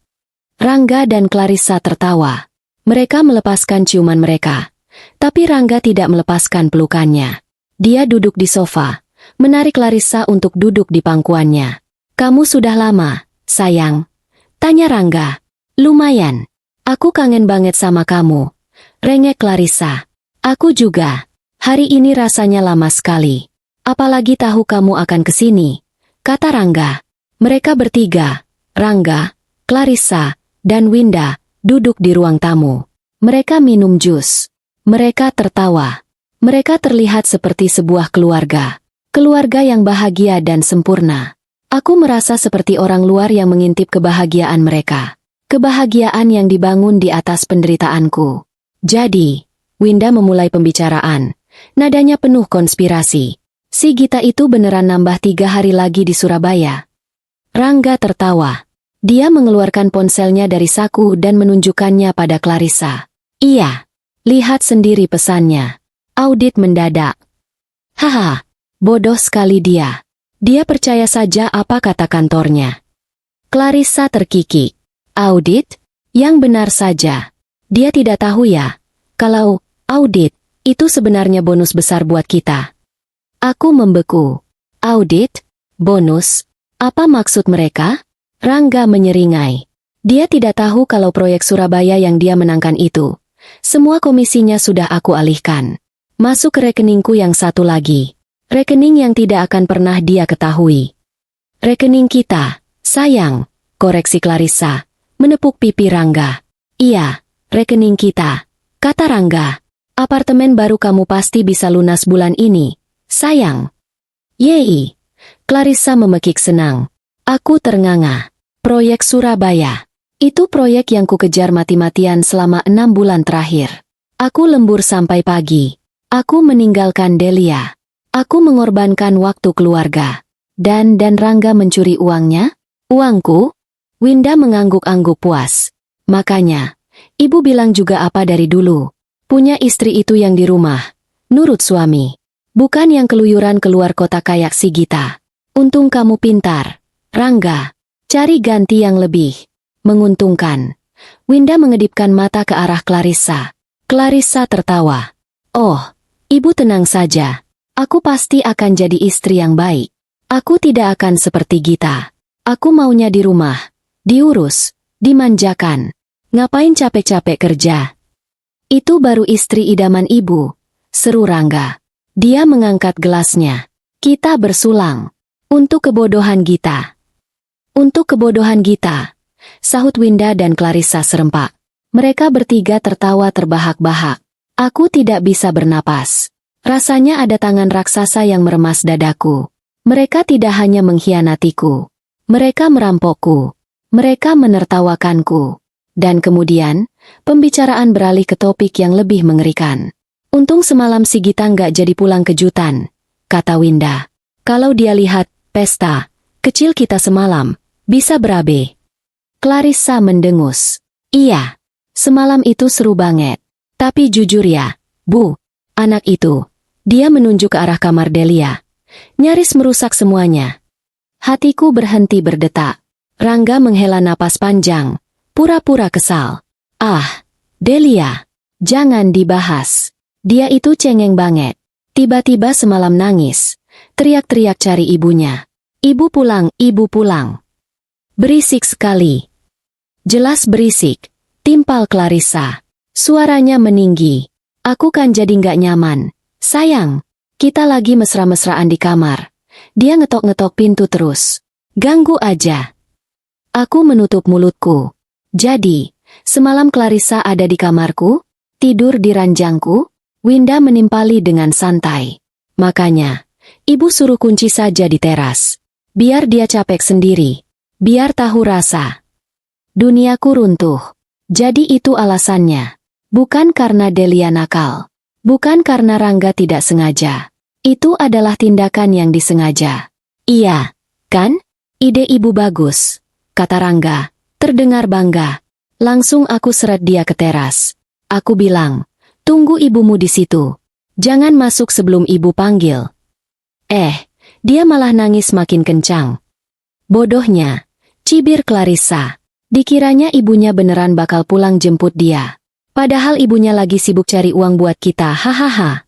Rangga dan Clarissa tertawa. Mereka melepaskan ciuman mereka. Tapi Rangga tidak melepaskan pelukannya. Dia duduk di sofa, menarik Clarissa untuk duduk di pangkuannya. Kamu sudah lama, sayang? Tanya Rangga. Lumayan. Aku kangen banget sama kamu. Rengek Clarissa. Aku juga. Hari ini rasanya lama sekali. Apalagi tahu kamu akan kesini, kata Rangga. Mereka bertiga, Rangga, Clarissa, dan Winda, duduk di ruang tamu. Mereka minum jus. Mereka tertawa. Mereka terlihat seperti sebuah keluarga. Keluarga yang bahagia dan sempurna. Aku merasa seperti orang luar yang mengintip kebahagiaan mereka. Kebahagiaan yang dibangun di atas penderitaanku. Jadi, Winda memulai pembicaraan. Nadanya penuh konspirasi. Si Gita itu beneran nambah 3 hari lagi di Surabaya. Rangga tertawa. Dia mengeluarkan ponselnya dari saku dan menunjukkannya pada Clarissa. Iya, lihat sendiri pesannya. Audit mendadak. Haha, bodoh sekali dia. Dia percaya saja apa kata kantornya. Clarissa terkikik. Audit? Yang benar saja. Dia tidak tahu ya, kalau audit itu sebenarnya bonus besar buat kita. Aku membeku. Audit? Bonus? Apa maksud mereka? Rangga menyeringai. Dia tidak tahu kalau proyek Surabaya yang dia menangkan itu, semua komisinya sudah aku alihkan. Masuk ke rekeningku yang satu lagi. Rekening yang tidak akan pernah dia ketahui. Rekening kita, sayang, koreksi Clarissa, menepuk pipi Rangga. Iya, rekening kita, kata Rangga. Apartemen baru kamu pasti bisa lunas bulan ini, sayang. Yeay, Clarissa memekik senang. Aku ternganga. Proyek Surabaya. Itu proyek yang kukejar mati-matian selama 6 bulan terakhir. Aku lembur sampai pagi. Aku meninggalkan Delia. Aku mengorbankan waktu keluarga. Dan Rangga mencuri uangnya? Uangku? Winda mengangguk-angguk puas. Makanya, ibu bilang juga apa dari dulu. Punya istri itu yang di rumah. Nurut suami. Bukan yang keluyuran keluar kota kayak si Gita. Untung kamu pintar, Rangga. Cari ganti yang lebih menguntungkan. Winda mengedipkan mata ke arah Clarissa. Clarissa tertawa. Oh, ibu tenang saja. Aku pasti akan jadi istri yang baik. Aku tidak akan seperti Gita. Aku maunya di rumah. Diurus, dimanjakan. Ngapain capek-capek kerja? Itu baru istri idaman ibu, seru Rangga. Dia mengangkat gelasnya. Kita bersulang. Untuk kebodohan Gita. Untuk kebodohan Gita, sahut Winda dan Clarissa serempak. Mereka bertiga tertawa terbahak-bahak. Aku tidak bisa bernapas. Rasanya ada tangan raksasa yang meremas dadaku. Mereka tidak hanya mengkhianatiku. Mereka merampokku. Mereka menertawakanku. Dan kemudian, pembicaraan beralih ke topik yang lebih mengerikan. Untung semalam si Gita nggak jadi pulang kejutan, kata Winda. Kalau dia lihat pesta kecil kita semalam, bisa berabe. Clarissa mendengus. Iya, semalam itu seru banget. Tapi jujur ya, Bu, anak itu, dia menunjuk ke arah kamar Delia. Nyaris merusak semuanya. Hatiku berhenti berdetak. Rangga menghela napas panjang, pura-pura kesal. Ah, Delia, jangan dibahas. Dia itu cengeng banget. Tiba-tiba semalam nangis. Teriak-teriak cari ibunya. Ibu pulang, ibu pulang. Berisik sekali. Jelas berisik. Timpal Clarissa. Suaranya meninggi. Aku kan jadi nggak nyaman. Sayang, kita lagi mesra-mesraan di kamar. Dia ngetok-ngetok pintu terus. Ganggu aja. Aku menutup mulutku. Jadi, semalam Clarissa ada di kamarku? Tidur di ranjangku? Winda menimpali dengan santai. Makanya, ibu suruh kunci saja di teras. Biar dia capek sendiri. Biar tahu rasa. Duniaku runtuh. Jadi itu alasannya. Bukan karena Delia nakal. Bukan karena Rangga tidak sengaja. Itu adalah tindakan yang disengaja. Iya, kan? Ide ibu bagus, kata Rangga. Terdengar bangga. Langsung aku seret dia ke teras. Aku bilang, tunggu ibumu di situ. Jangan masuk sebelum ibu panggil. Dia malah nangis makin kencang. Bodohnya, cibir Clarissa. Dikiranya ibunya beneran bakal pulang jemput dia. Padahal ibunya lagi sibuk cari uang buat kita, hahaha.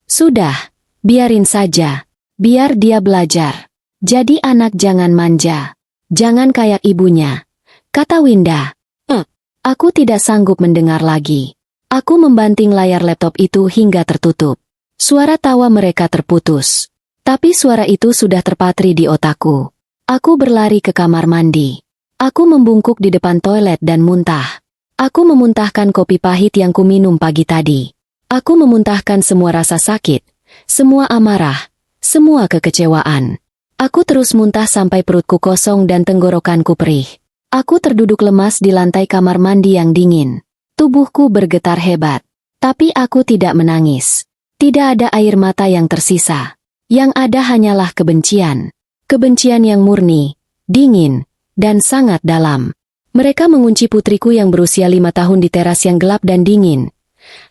Sudah, biarin saja. Biar dia belajar. Jadi anak jangan manja. Jangan kayak ibunya, kata Winda. Aku tidak sanggup mendengar lagi. Aku membanting layar laptop itu hingga tertutup. Suara tawa mereka terputus. Tapi suara itu sudah terpatri di otakku. Aku berlari ke kamar mandi. Aku membungkuk di depan toilet dan muntah. Aku memuntahkan kopi pahit yang kuminum pagi tadi. Aku memuntahkan semua rasa sakit, semua amarah, semua kekecewaan. Aku terus muntah sampai perutku kosong dan tenggorokanku perih. Aku terduduk lemas di lantai kamar mandi yang dingin. Tubuhku bergetar hebat. Tapi aku tidak menangis. Tidak ada air mata yang tersisa. Yang ada hanyalah kebencian. Kebencian yang murni, dingin, dan sangat dalam. Mereka mengunci putriku yang berusia 5 tahun di teras yang gelap dan dingin.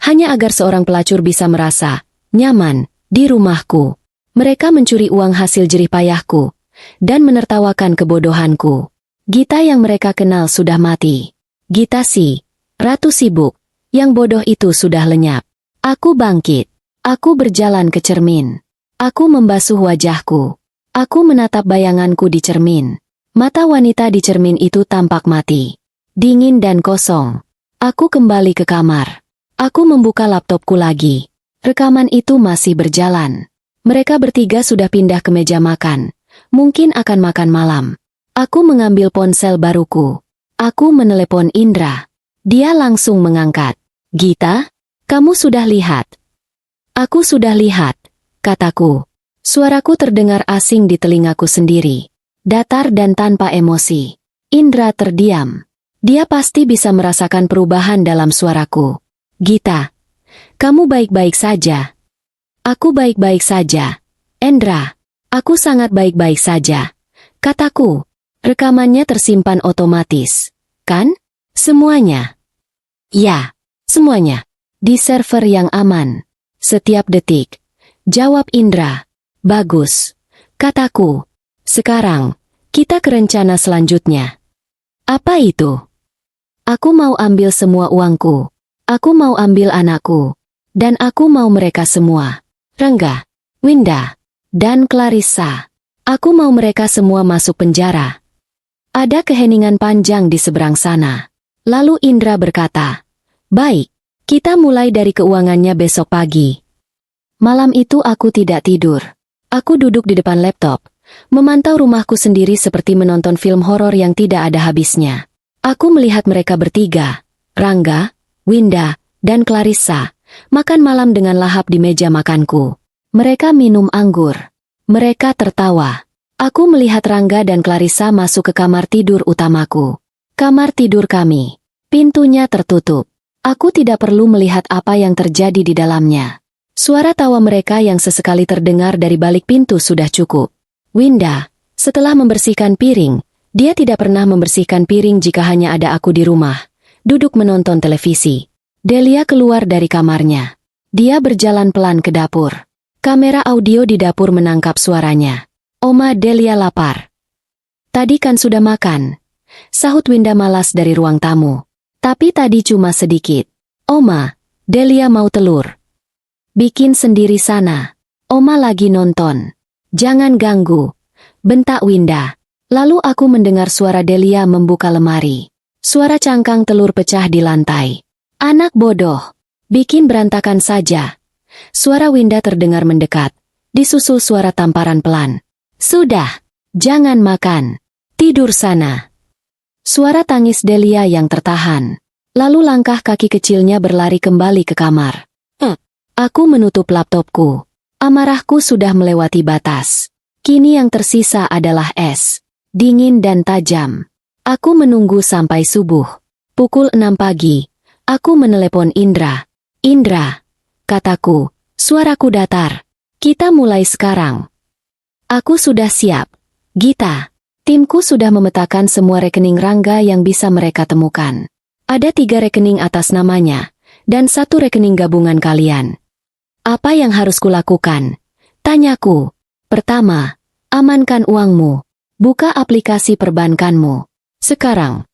Hanya agar seorang pelacur bisa merasa nyaman di rumahku. Mereka mencuri uang hasil jerih payahku. Dan menertawakan kebodohanku. Gita yang mereka kenal sudah mati. Gita si ratu sibuk. Yang bodoh itu sudah lenyap. Aku bangkit. Aku berjalan ke cermin. Aku membasuh wajahku. Aku menatap bayanganku di cermin. Mata wanita di cermin itu tampak mati. Dingin dan kosong. Aku kembali ke kamar. Aku membuka laptopku lagi. Rekaman itu masih berjalan. Mereka bertiga sudah pindah ke meja makan. Mungkin akan makan malam. Aku mengambil ponsel baruku. Aku menelepon Indra. Dia langsung mengangkat. Gita, kamu sudah lihat? Aku sudah lihat, kataku. Suaraku terdengar asing di telingaku sendiri. Datar dan tanpa emosi. Indra terdiam. Dia pasti bisa merasakan perubahan dalam suaraku. Gita, kamu baik-baik saja. Aku baik-baik saja. Indra, aku sangat baik-baik saja. Kataku, rekamannya tersimpan otomatis. Kan? Semuanya. Ya, semuanya. Di server yang aman. Setiap detik. Jawab Indra. Bagus. Kataku. Sekarang, kita ke rencana selanjutnya. Apa itu? Aku mau ambil semua uangku. Aku mau ambil anakku. Dan aku mau mereka semua. Rangga, Winda, dan Clarissa. Aku mau mereka semua masuk penjara. Ada keheningan panjang di seberang sana. Lalu Indra berkata, baik, kita mulai dari keuangannya besok pagi. Malam itu aku tidak tidur. Aku duduk di depan laptop, memantau rumahku sendiri seperti menonton film horor yang tidak ada habisnya. Aku melihat mereka bertiga, Rangga, Winda, dan Clarissa, makan malam dengan lahap di meja makanku. Mereka minum anggur. Mereka tertawa. Aku melihat Rangga dan Clarissa masuk ke kamar tidur utamaku. Kamar tidur kami. Pintunya tertutup. Aku tidak perlu melihat apa yang terjadi di dalamnya. Suara tawa mereka yang sesekali terdengar dari balik pintu sudah cukup. Winda, setelah membersihkan piring, dia tidak pernah membersihkan piring jika hanya ada aku di rumah, duduk menonton televisi. Delia keluar dari kamarnya. Dia berjalan pelan ke dapur. Kamera audio di dapur menangkap suaranya. Oma, Delia lapar. Tadi kan sudah makan, sahut Winda malas dari ruang tamu. Tapi tadi cuma sedikit. Oma, Delia mau telur. Bikin sendiri sana. Oma lagi nonton. Jangan ganggu, bentak Winda. Lalu aku mendengar suara Delia membuka lemari. Suara cangkang telur pecah di lantai. Anak bodoh, bikin berantakan saja. Suara Winda terdengar mendekat, disusul suara tamparan pelan. Sudah, jangan makan. Tidur sana. Suara tangis Delia yang tertahan. Lalu langkah kaki kecilnya berlari kembali ke kamar. Aku menutup laptopku. Amarahku sudah melewati batas. Kini yang tersisa adalah es. Dingin dan tajam. Aku menunggu sampai subuh. Pukul 6 pagi. Aku menelepon Indra. Indra, kataku, suaraku datar. Kita mulai sekarang. Aku sudah siap. Gita. Timku sudah memetakan semua rekening Rangga yang bisa mereka temukan. Ada 3 rekening atas namanya, dan 1 rekening gabungan kalian. Apa yang harus kulakukan? Tanyaku. Pertama, amankan uangmu. Buka aplikasi perbankanmu. Sekarang.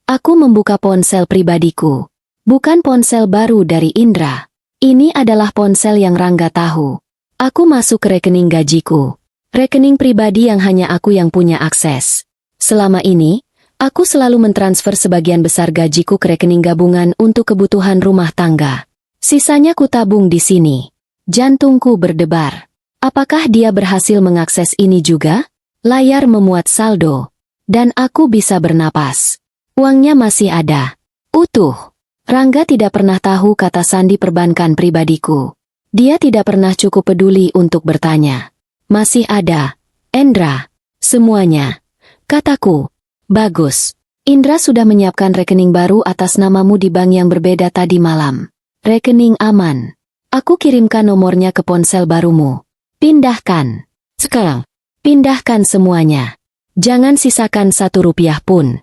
Aku membuka ponsel pribadiku. Bukan ponsel baru dari Indra. Ini adalah ponsel yang Rangga tahu. Aku masuk ke rekening gajiku. Rekening pribadi yang hanya aku yang punya akses. Selama ini, aku selalu mentransfer sebagian besar gajiku ke rekening gabungan untuk kebutuhan rumah tangga. Sisanya kutabung di sini. Jantungku berdebar. Apakah dia berhasil mengakses ini juga? Layar memuat saldo. Dan aku bisa bernapas. Uangnya masih ada. Utuh. Rangga tidak pernah tahu kata sandi perbankan pribadiku. Dia tidak pernah cukup peduli untuk bertanya. Masih ada, Indra. Semuanya. Kataku. Bagus. Indra sudah menyiapkan rekening baru atas namamu di bank yang berbeda tadi malam. Rekening aman. Aku kirimkan nomornya ke ponsel barumu. Pindahkan. Sekarang. Pindahkan semuanya. Jangan sisakan 1 rupiah pun.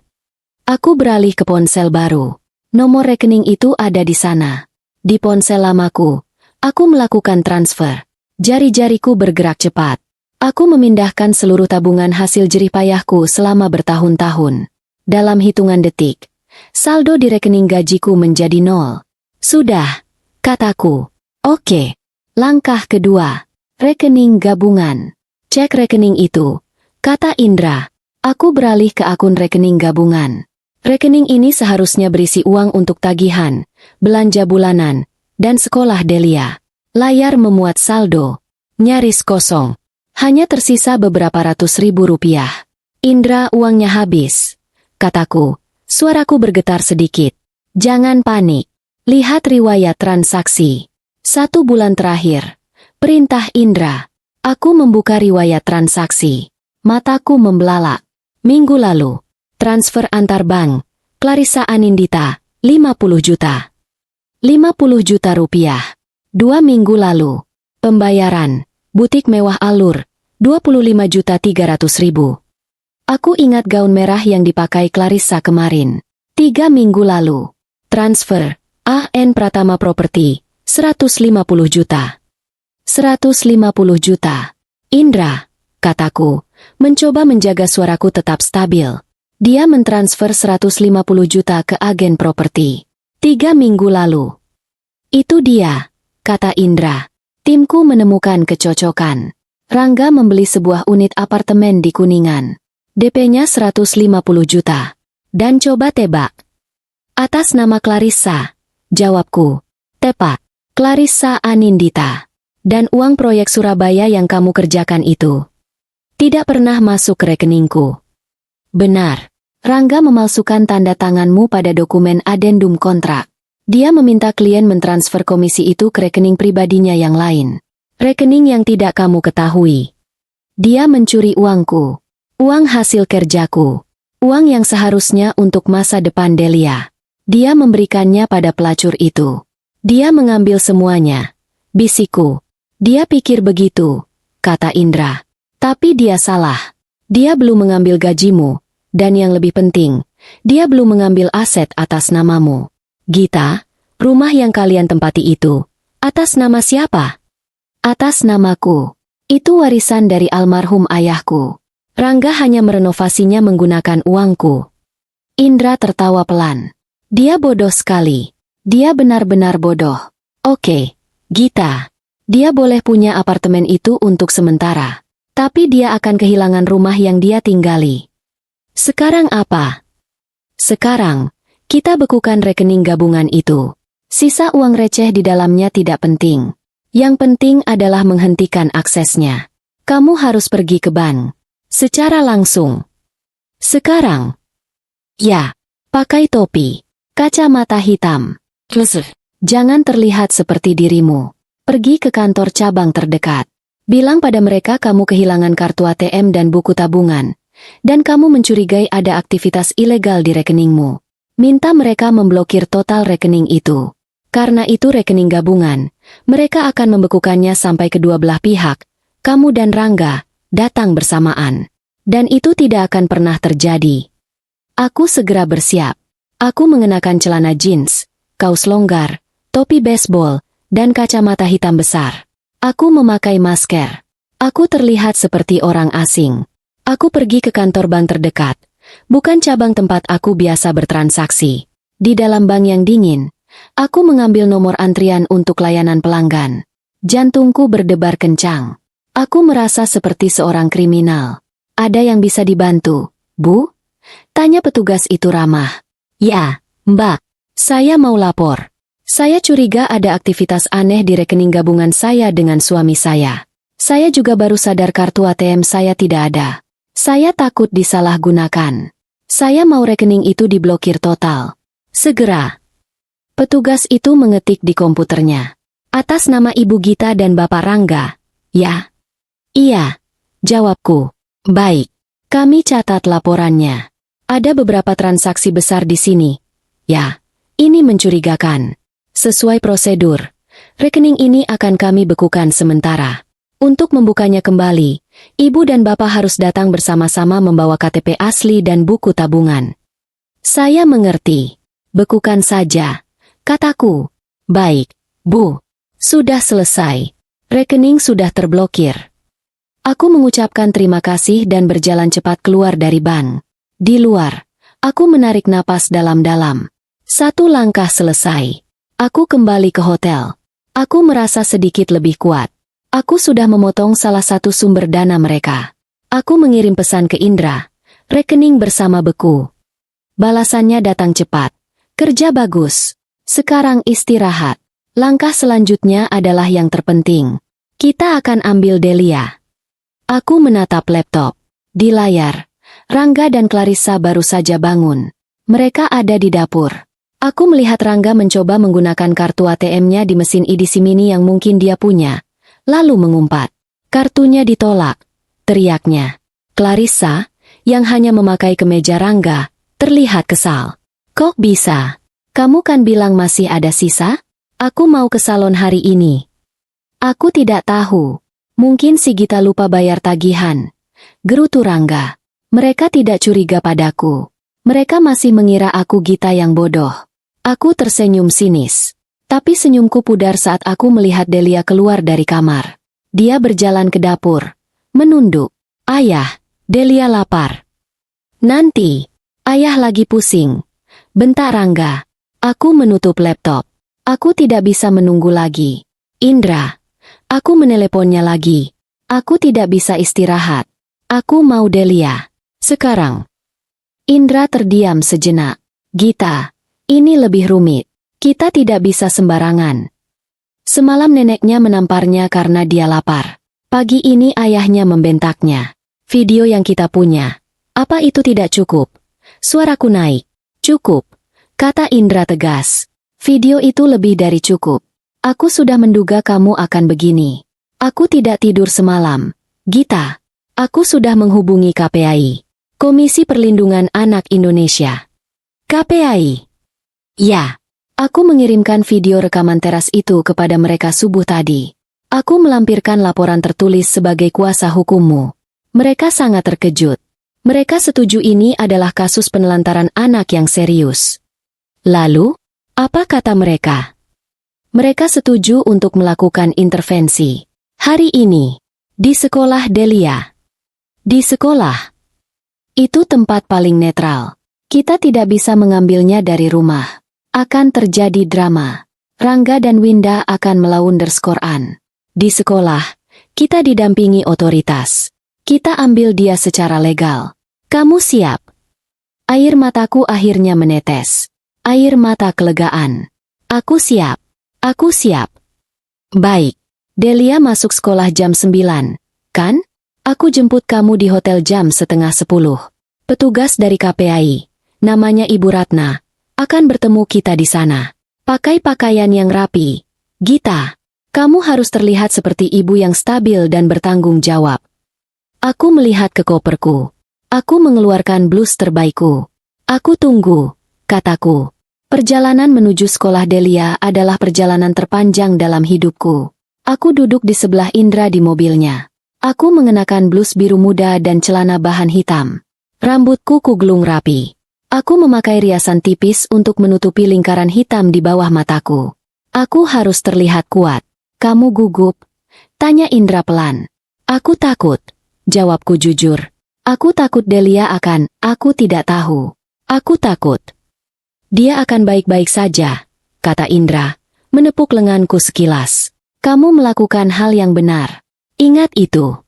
Aku beralih ke ponsel baru. Nomor rekening itu ada di sana. Di ponsel lamaku, aku melakukan transfer. Jari-jariku bergerak cepat. Aku memindahkan seluruh tabungan hasil jerih payahku selama bertahun-tahun. Dalam hitungan detik, saldo di rekening gajiku menjadi 0. Sudah, kataku. Oke. Langkah kedua, rekening gabungan. Cek rekening itu, kata Indra. Aku beralih ke akun rekening gabungan. Rekening ini seharusnya berisi uang untuk tagihan, belanja bulanan, dan sekolah Delia. Layar memuat saldo. Nyaris kosong. Hanya tersisa beberapa ratus ribu rupiah. Indra, uangnya habis. Kataku. Suaraku bergetar sedikit. Jangan panik. Lihat riwayat transaksi. 1 bulan terakhir. Perintah Indra. Aku membuka riwayat transaksi. Mataku membelalak. Minggu lalu. Transfer antar bank. Clarissa Anindita. 50 juta. 50 juta rupiah. 2 minggu lalu. Pembayaran. Butik mewah Alur. 25.300.000. Aku ingat gaun merah yang dipakai Clarissa kemarin. 3 minggu lalu. Transfer. AN Pratama Property. 150 juta. 150 juta. Indra, kataku, mencoba menjaga suaraku tetap stabil. Dia mentransfer 150 juta ke agen properti. 3 minggu lalu. Itu dia, kata Indra. Timku menemukan kecocokan. Rangga membeli sebuah unit apartemen di Kuningan. DP-nya 150 juta. Dan coba tebak. Atas nama Clarissa. Jawabku. Tepat. Clarissa Anindita. Dan uang proyek Surabaya yang kamu kerjakan itu tidak pernah masuk ke rekeningku. Benar. Rangga memalsukan tanda tanganmu pada dokumen adendum kontrak. Dia meminta klien mentransfer komisi itu ke rekening pribadinya yang lain. Rekening yang tidak kamu ketahui. Dia mencuri uangku. Uang hasil kerjaku. Uang yang seharusnya untuk masa depan Delia. Dia memberikannya pada pelacur itu. Dia mengambil semuanya. Bisikku. Dia pikir begitu, kata Indra. Tapi dia salah. Dia belum mengambil gajimu, dan yang lebih penting, dia belum mengambil aset atas namamu. Gita, rumah yang kalian tempati itu, atas nama siapa? Atas namaku. Itu warisan dari almarhum ayahku. Rangga hanya merenovasinya menggunakan uangku. Indra tertawa pelan. Dia bodoh sekali. Dia benar-benar bodoh. Oke, Gita. Dia boleh punya apartemen itu untuk sementara. Tapi dia akan kehilangan rumah yang dia tinggali. Sekarang apa? Sekarang, kita bekukan rekening gabungan itu. Sisa uang receh di dalamnya tidak penting. Yang penting adalah menghentikan aksesnya. Kamu harus pergi ke bank. Secara langsung. Sekarang. Ya, pakai topi. Kacamata hitam. Jangan terlihat seperti dirimu. Pergi ke kantor cabang terdekat. Bilang pada mereka kamu kehilangan kartu ATM dan buku tabungan. Dan kamu mencurigai ada aktivitas ilegal di rekeningmu. Minta mereka memblokir total rekening itu. Karena itu rekening gabungan, mereka akan membekukannya sampai kedua belah pihak, kamu dan Rangga, datang bersamaan. Dan itu tidak akan pernah terjadi. Aku segera bersiap. Aku mengenakan celana jeans, kaos longgar, topi baseball, dan kacamata hitam besar. Aku memakai masker. Aku terlihat seperti orang asing. Aku pergi ke kantor bank terdekat, bukan cabang tempat aku biasa bertransaksi. Di dalam bank yang dingin, aku mengambil nomor antrian untuk layanan pelanggan. Jantungku berdebar kencang. Aku merasa seperti seorang kriminal. Ada yang bisa dibantu, Bu? Tanya petugas itu ramah. Ya, Mbak. Saya mau lapor. Saya curiga ada aktivitas aneh di rekening gabungan saya dengan suami saya. Saya juga baru sadar kartu ATM saya tidak ada. Saya takut disalahgunakan. Saya mau rekening itu diblokir total. Segera. Petugas itu mengetik di komputernya. Atas nama Ibu Gita dan Bapak Rangga. Ya. Iya. Jawabku. Baik. Kami catat laporannya. Ada beberapa transaksi besar di sini. Ya. Ini mencurigakan. Sesuai prosedur, rekening ini akan kami bekukan sementara. Untuk membukanya kembali, Ibu dan Bapak harus datang bersama-sama membawa KTP asli dan buku tabungan. Saya mengerti. Bekukan saja. Kataku. Baik, Bu. Sudah selesai. Rekening sudah terblokir. Aku mengucapkan terima kasih dan berjalan cepat keluar dari bank. Di luar, aku menarik napas dalam-dalam. Satu langkah selesai. Aku kembali ke hotel. Aku merasa sedikit lebih kuat. Aku sudah memotong salah satu sumber dana mereka. Aku mengirim pesan ke Indra. Rekening bersama beku. Balasannya datang cepat. Kerja bagus. Sekarang istirahat. Langkah selanjutnya adalah yang terpenting. Kita akan ambil Delia. Aku menatap laptop. Di layar, Rangga dan Clarissa baru saja bangun. Mereka ada di dapur. Aku melihat Rangga mencoba menggunakan kartu ATM-nya di mesin edisi mini yang mungkin dia punya. Lalu mengumpat. Kartunya ditolak. Teriaknya. Clarissa, yang hanya memakai kemeja Rangga, terlihat kesal. Kok bisa? Kamu kan bilang masih ada sisa? Aku mau ke salon hari ini. Aku tidak tahu. Mungkin si Gita lupa bayar tagihan. Gerutu Rangga. Mereka tidak curiga padaku. Mereka masih mengira aku Gita yang bodoh. Aku tersenyum sinis. Tapi senyumku pudar saat aku melihat Delia keluar dari kamar. Dia berjalan ke dapur. Menunduk. Ayah, Delia lapar. Nanti. Ayah lagi pusing. Bentar Rangga. Aku menutup laptop. Aku tidak bisa menunggu lagi. Indra. Aku meneleponnya lagi. Aku tidak bisa istirahat. Aku mau Delia. Sekarang. Indra terdiam sejenak. Gita, ini lebih rumit. Kita tidak bisa sembarangan. Semalam neneknya menamparnya karena dia lapar. Pagi ini ayahnya membentaknya. Video yang kita punya. Apa itu tidak cukup? Suaraku naik. Cukup, kata Indra tegas. Video itu lebih dari cukup. Aku sudah menduga kamu akan begini. Aku tidak tidur semalam. Gita, aku sudah menghubungi KPAI. Komisi Perlindungan Anak Indonesia. KPAI. Ya, aku mengirimkan video rekaman teras itu kepada mereka subuh tadi. Aku melampirkan laporan tertulis sebagai kuasa hukummu. Mereka sangat terkejut. Mereka setuju ini adalah kasus penelantaran anak yang serius. Lalu, apa kata mereka? Mereka setuju untuk melakukan intervensi. Hari ini, di sekolah Delia. Di sekolah. Itu tempat paling netral. Kita tidak bisa mengambilnya dari rumah. Akan terjadi drama. Rangga dan Winda akan melaunderscorean. Di sekolah, kita didampingi otoritas. Kita ambil dia secara legal. Kamu siap? Air mataku akhirnya menetes. Air mata kelegaan. Aku siap. Aku siap. Baik. Delia masuk sekolah jam 9, kan? Aku jemput kamu di hotel jam setengah 10. Petugas dari KPAI, namanya Ibu Ratna, akan bertemu kita di sana. Pakai pakaian yang rapi. Gita, kamu harus terlihat seperti ibu yang stabil dan bertanggung jawab. Aku melihat ke koperku. Aku mengeluarkan blus terbaikku. Aku tunggu, kataku. Perjalanan menuju sekolah Delia adalah perjalanan terpanjang dalam hidupku. Aku duduk di sebelah Indra di mobilnya. Aku mengenakan blus biru muda dan celana bahan hitam. Rambutku kugelung rapi. Aku memakai riasan tipis untuk menutupi lingkaran hitam di bawah mataku. Aku harus terlihat kuat. Kamu gugup? Tanya Indra pelan. Aku takut. Jawabku jujur. Aku takut Delia akan, aku tidak tahu. Aku takut. Dia akan baik-baik saja, kata Indra, menepuk lenganku sekilas. Kamu melakukan hal yang benar. Ingat itu.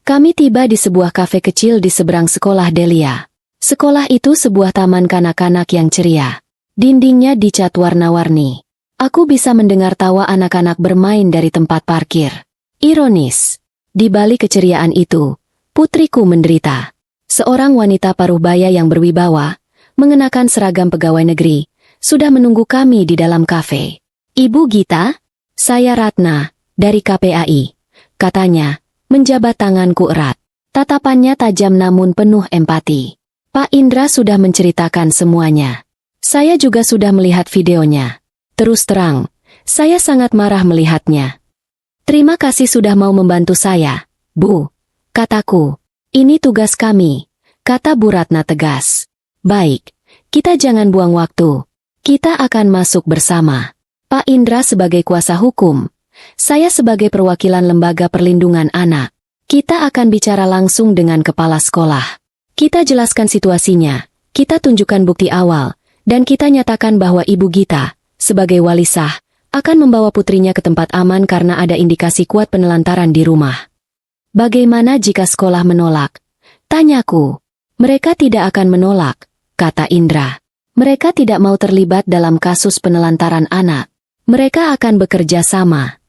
Kami tiba di sebuah kafe kecil di seberang sekolah Delia. Sekolah itu sebuah taman kanak-kanak yang ceria. Dindingnya dicat warna-warni. Aku bisa mendengar tawa anak-anak bermain dari tempat parkir. Ironis. Di balik keceriaan itu, putriku menderita. Seorang wanita paruh baya yang berwibawa, mengenakan seragam pegawai negeri, sudah menunggu kami di dalam kafe. Ibu Gita? Saya Ratna, dari KPAI. Katanya, menjabat tanganku erat. Tatapannya tajam namun penuh empati. Pak Indra sudah menceritakan semuanya. Saya juga sudah melihat videonya. Terus terang, saya sangat marah melihatnya. Terima kasih sudah mau membantu saya, Bu. Kataku, ini tugas kami, kata Bu Ratna tegas. Baik, kita jangan buang waktu. Kita akan masuk bersama. Pak Indra sebagai kuasa hukum, saya sebagai perwakilan Lembaga Perlindungan Anak. Kita akan bicara langsung dengan kepala sekolah. Kita jelaskan situasinya, kita tunjukkan bukti awal, dan kita nyatakan bahwa Ibu Gita, sebagai wali sah, akan membawa putrinya ke tempat aman karena ada indikasi kuat penelantaran di rumah. Bagaimana jika sekolah menolak? Tanyaku. Mereka tidak akan menolak, kata Indra. Mereka tidak mau terlibat dalam kasus penelantaran anak. Mereka akan bekerja sama.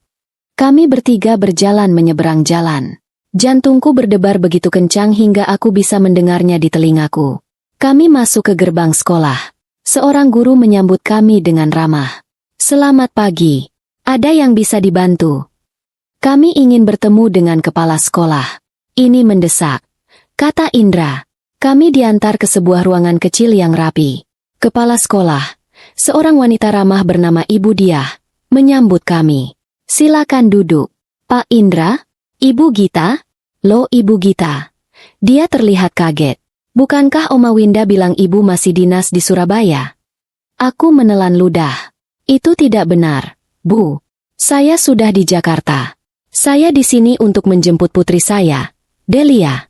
Kami bertiga berjalan menyeberang jalan. Jantungku berdebar begitu kencang hingga aku bisa mendengarnya di telingaku. Kami masuk ke gerbang sekolah. Seorang guru menyambut kami dengan ramah. Selamat pagi. Ada yang bisa dibantu? Kami ingin bertemu dengan kepala sekolah. Ini mendesak, kata Indra. Kami diantar ke sebuah ruangan kecil yang rapi. Kepala sekolah, seorang wanita ramah bernama Ibu Diah, menyambut kami. Silakan duduk. Pak Indra? Ibu Gita? Loh Ibu Gita. Dia terlihat kaget. Bukankah Oma Winda bilang ibu masih dinas di Surabaya? Aku menelan ludah. Itu tidak benar, Bu. Saya sudah di Jakarta. Saya di sini untuk menjemput putri saya, Delia.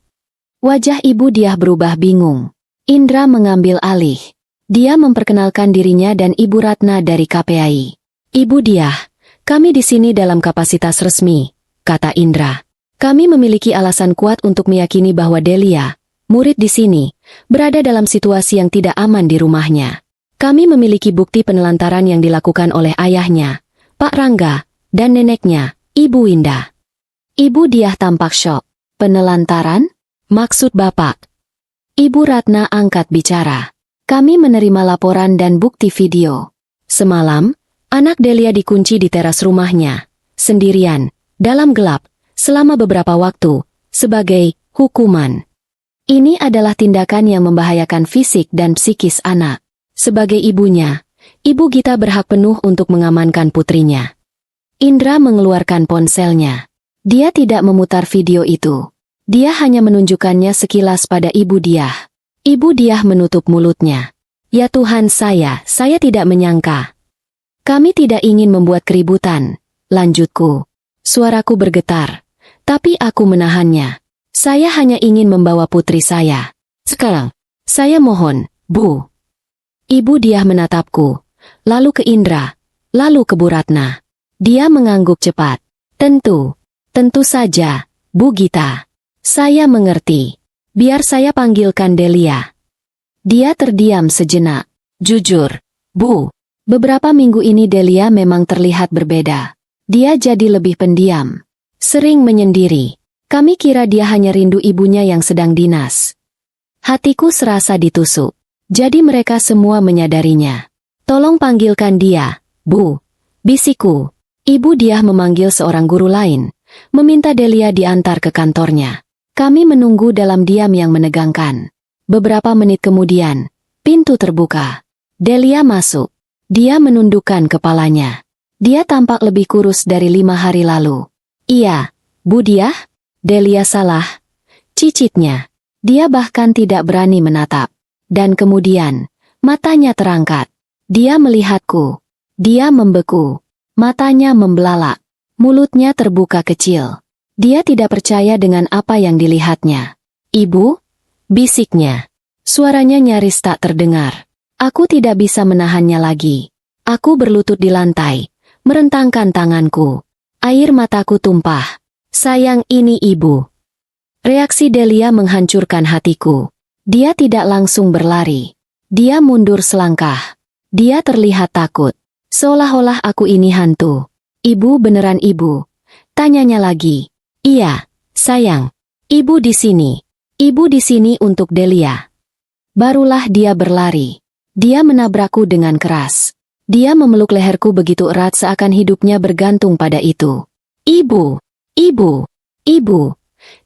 Wajah Ibu Diah berubah bingung. Indra mengambil alih. Dia memperkenalkan dirinya dan Ibu Ratna dari KPAI. Ibu Diah, kami di sini dalam kapasitas resmi, kata Indra. Kami memiliki alasan kuat untuk meyakini bahwa Delia, murid di sini, berada dalam situasi yang tidak aman di rumahnya. Kami memiliki bukti penelantaran yang dilakukan oleh ayahnya, Pak Rangga, dan neneknya, Ibu Winda. Ibu Diah tampak syok. Penelantaran? Maksud Bapak? Ibu Ratna angkat bicara. Kami menerima laporan dan bukti video. Semalam, anak Delia dikunci di teras rumahnya, sendirian, dalam gelap, selama beberapa waktu, sebagai hukuman. Ini adalah tindakan yang membahayakan fisik dan psikis anak. Sebagai ibunya, Ibu Gita berhak penuh untuk mengamankan putrinya. Indra mengeluarkan ponselnya. Dia tidak memutar video itu. Dia hanya menunjukkannya sekilas pada Ibu Diah. Ibu Diah menutup mulutnya. Ya Tuhan saya tidak menyangka. Kami tidak ingin membuat keributan, lanjutku. Suaraku bergetar, tapi aku menahannya. Saya hanya ingin membawa putri saya. Sekarang, saya mohon, Bu. Ibu Diah menatapku, lalu ke Indra, lalu ke Bu Ratna. Dia mengangguk cepat. Tentu saja, Bu Gita. Saya mengerti. Biar saya panggilkan Delia. Dia terdiam sejenak. Jujur, Bu, beberapa minggu ini Delia memang terlihat berbeda. Dia jadi lebih pendiam. Sering menyendiri. Kami kira dia hanya rindu ibunya yang sedang dinas. Hatiku serasa ditusuk. Jadi mereka semua menyadarinya. Tolong panggilkan dia, Bu. Bisikku. Ibu Diah memanggil seorang guru lain, meminta Delia diantar ke kantornya. Kami menunggu dalam diam yang menegangkan. Beberapa menit kemudian, pintu terbuka. Delia masuk. Dia menundukkan kepalanya. Dia tampak lebih kurus dari 5 hari lalu. Iya, Bu Diah? Delia salah. Cicitnya. Dia bahkan tidak berani menatap. Dan kemudian, matanya terangkat. Dia melihatku. Dia membeku. Matanya membelalak. Mulutnya terbuka kecil. Dia tidak percaya dengan apa yang dilihatnya. Ibu? Bisiknya. Suaranya nyaris tak terdengar. Aku tidak bisa menahannya lagi. Aku berlutut di lantai, merentangkan tanganku. Air mataku tumpah. Sayang, ini ibu. Reaksi Delia menghancurkan hatiku. Dia tidak langsung berlari. Dia mundur selangkah. Dia terlihat takut. Seolah-olah aku ini hantu. Ibu beneran ibu? Tanyanya lagi. Iya, sayang. Ibu di sini. Ibu di sini untuk Delia. Barulah dia berlari. Dia menabrakku dengan keras. Dia memeluk leherku begitu erat seakan hidupnya bergantung pada itu. Ibu! Ibu! Ibu!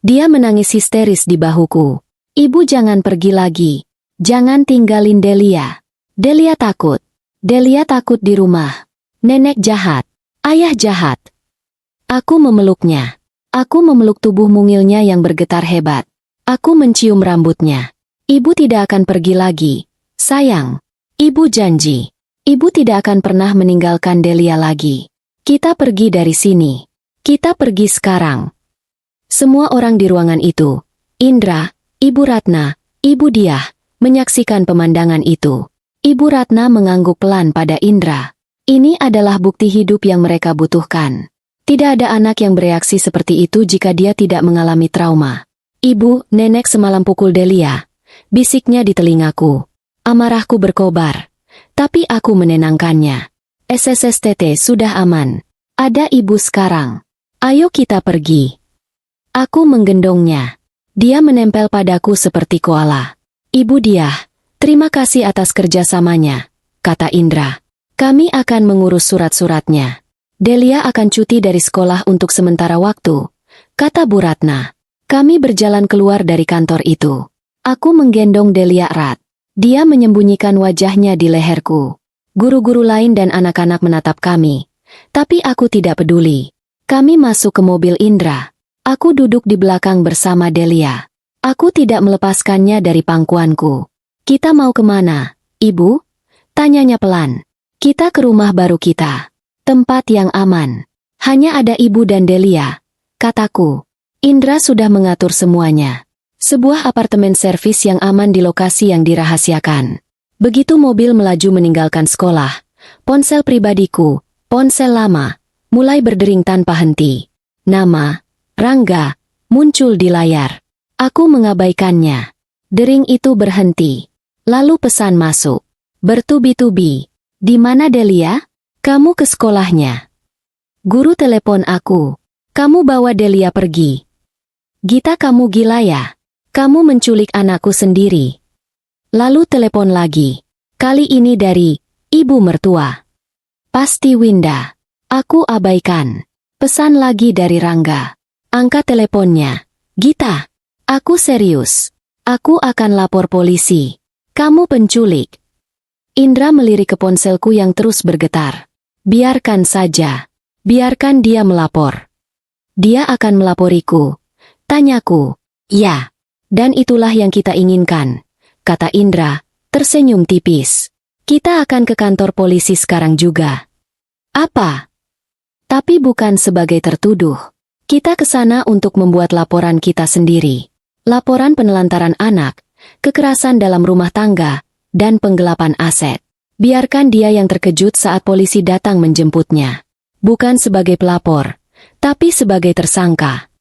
Dia menangis histeris di bahuku. Ibu jangan pergi lagi. Jangan tinggalin Delia. Delia takut. Delia takut di rumah. Nenek jahat. Ayah jahat. Aku memeluknya. Aku memeluk tubuh mungilnya yang bergetar hebat. Aku mencium rambutnya. Ibu tidak akan pergi lagi. Sayang. Ibu janji. Ibu tidak akan pernah meninggalkan Delia lagi. Kita pergi dari sini. Kita pergi sekarang. Semua orang di ruangan itu, Indra, Ibu Ratna, Ibu Diah, menyaksikan pemandangan itu. Ibu Ratna mengangguk pelan pada Indra. Ini adalah bukti hidup yang mereka butuhkan. Tidak ada anak yang bereaksi seperti itu jika dia tidak mengalami trauma. Ibu, nenek semalam pukul Delia. Bisiknya di telingaku. Amarahku berkobar. Tapi aku menenangkannya. SSSTT sudah aman. Ada ibu sekarang. Ayo kita pergi. Aku menggendongnya. Dia menempel padaku seperti koala. Ibu Diah, terima kasih atas kerjasamanya, kata Indra. Kami akan mengurus surat-suratnya. Delia akan cuti dari sekolah untuk sementara waktu, kata Bu Ratna. Kami berjalan keluar dari kantor itu. Aku menggendong Delia erat. Dia menyembunyikan wajahnya di leherku. Guru-guru lain dan anak-anak menatap kami. Tapi aku tidak peduli. Kami masuk ke mobil Indra. Aku duduk di belakang bersama Delia. Aku tidak melepaskannya dari pangkuanku. Kita mau kemana, Ibu? Tanyanya pelan. Kita ke rumah baru kita. Tempat yang aman. Hanya ada Ibu dan Delia, kataku. Indra sudah mengatur semuanya. Sebuah apartemen servis yang aman di lokasi yang dirahasiakan. Begitu mobil melaju meninggalkan sekolah, ponsel pribadiku, ponsel lama, mulai berdering tanpa henti. Nama Rangga muncul di layar. Aku mengabaikannya. Dering itu berhenti. Lalu pesan masuk. Bertubi-tubi. Di mana Delia? Kamu ke sekolahnya. Guru telepon aku. Kamu bawa Delia pergi. Gita, kamu gila ya? Kamu menculik anakku sendiri. Lalu telepon lagi. Kali ini dari ibu mertua. Pasti Winda. Aku abaikan. Pesan lagi dari Rangga. Angkat teleponnya. Gita, aku serius. Aku akan lapor polisi. Kamu penculik. Indra melirik ke ponselku yang terus bergetar. Biarkan saja. Biarkan dia melapor. Dia akan melaporiku. Tanyaku. Ya. Dan itulah yang kita inginkan, kata Indra, tersenyum tipis. Kita akan ke kantor polisi sekarang juga. Apa? Tapi bukan sebagai tertuduh. Kita ke sana untuk membuat laporan kita sendiri. Laporan penelantaran anak, kekerasan dalam rumah tangga, dan penggelapan aset. Biarkan dia yang terkejut saat polisi datang menjemputnya. Bukan sebagai pelapor, tapi sebagai tersangka.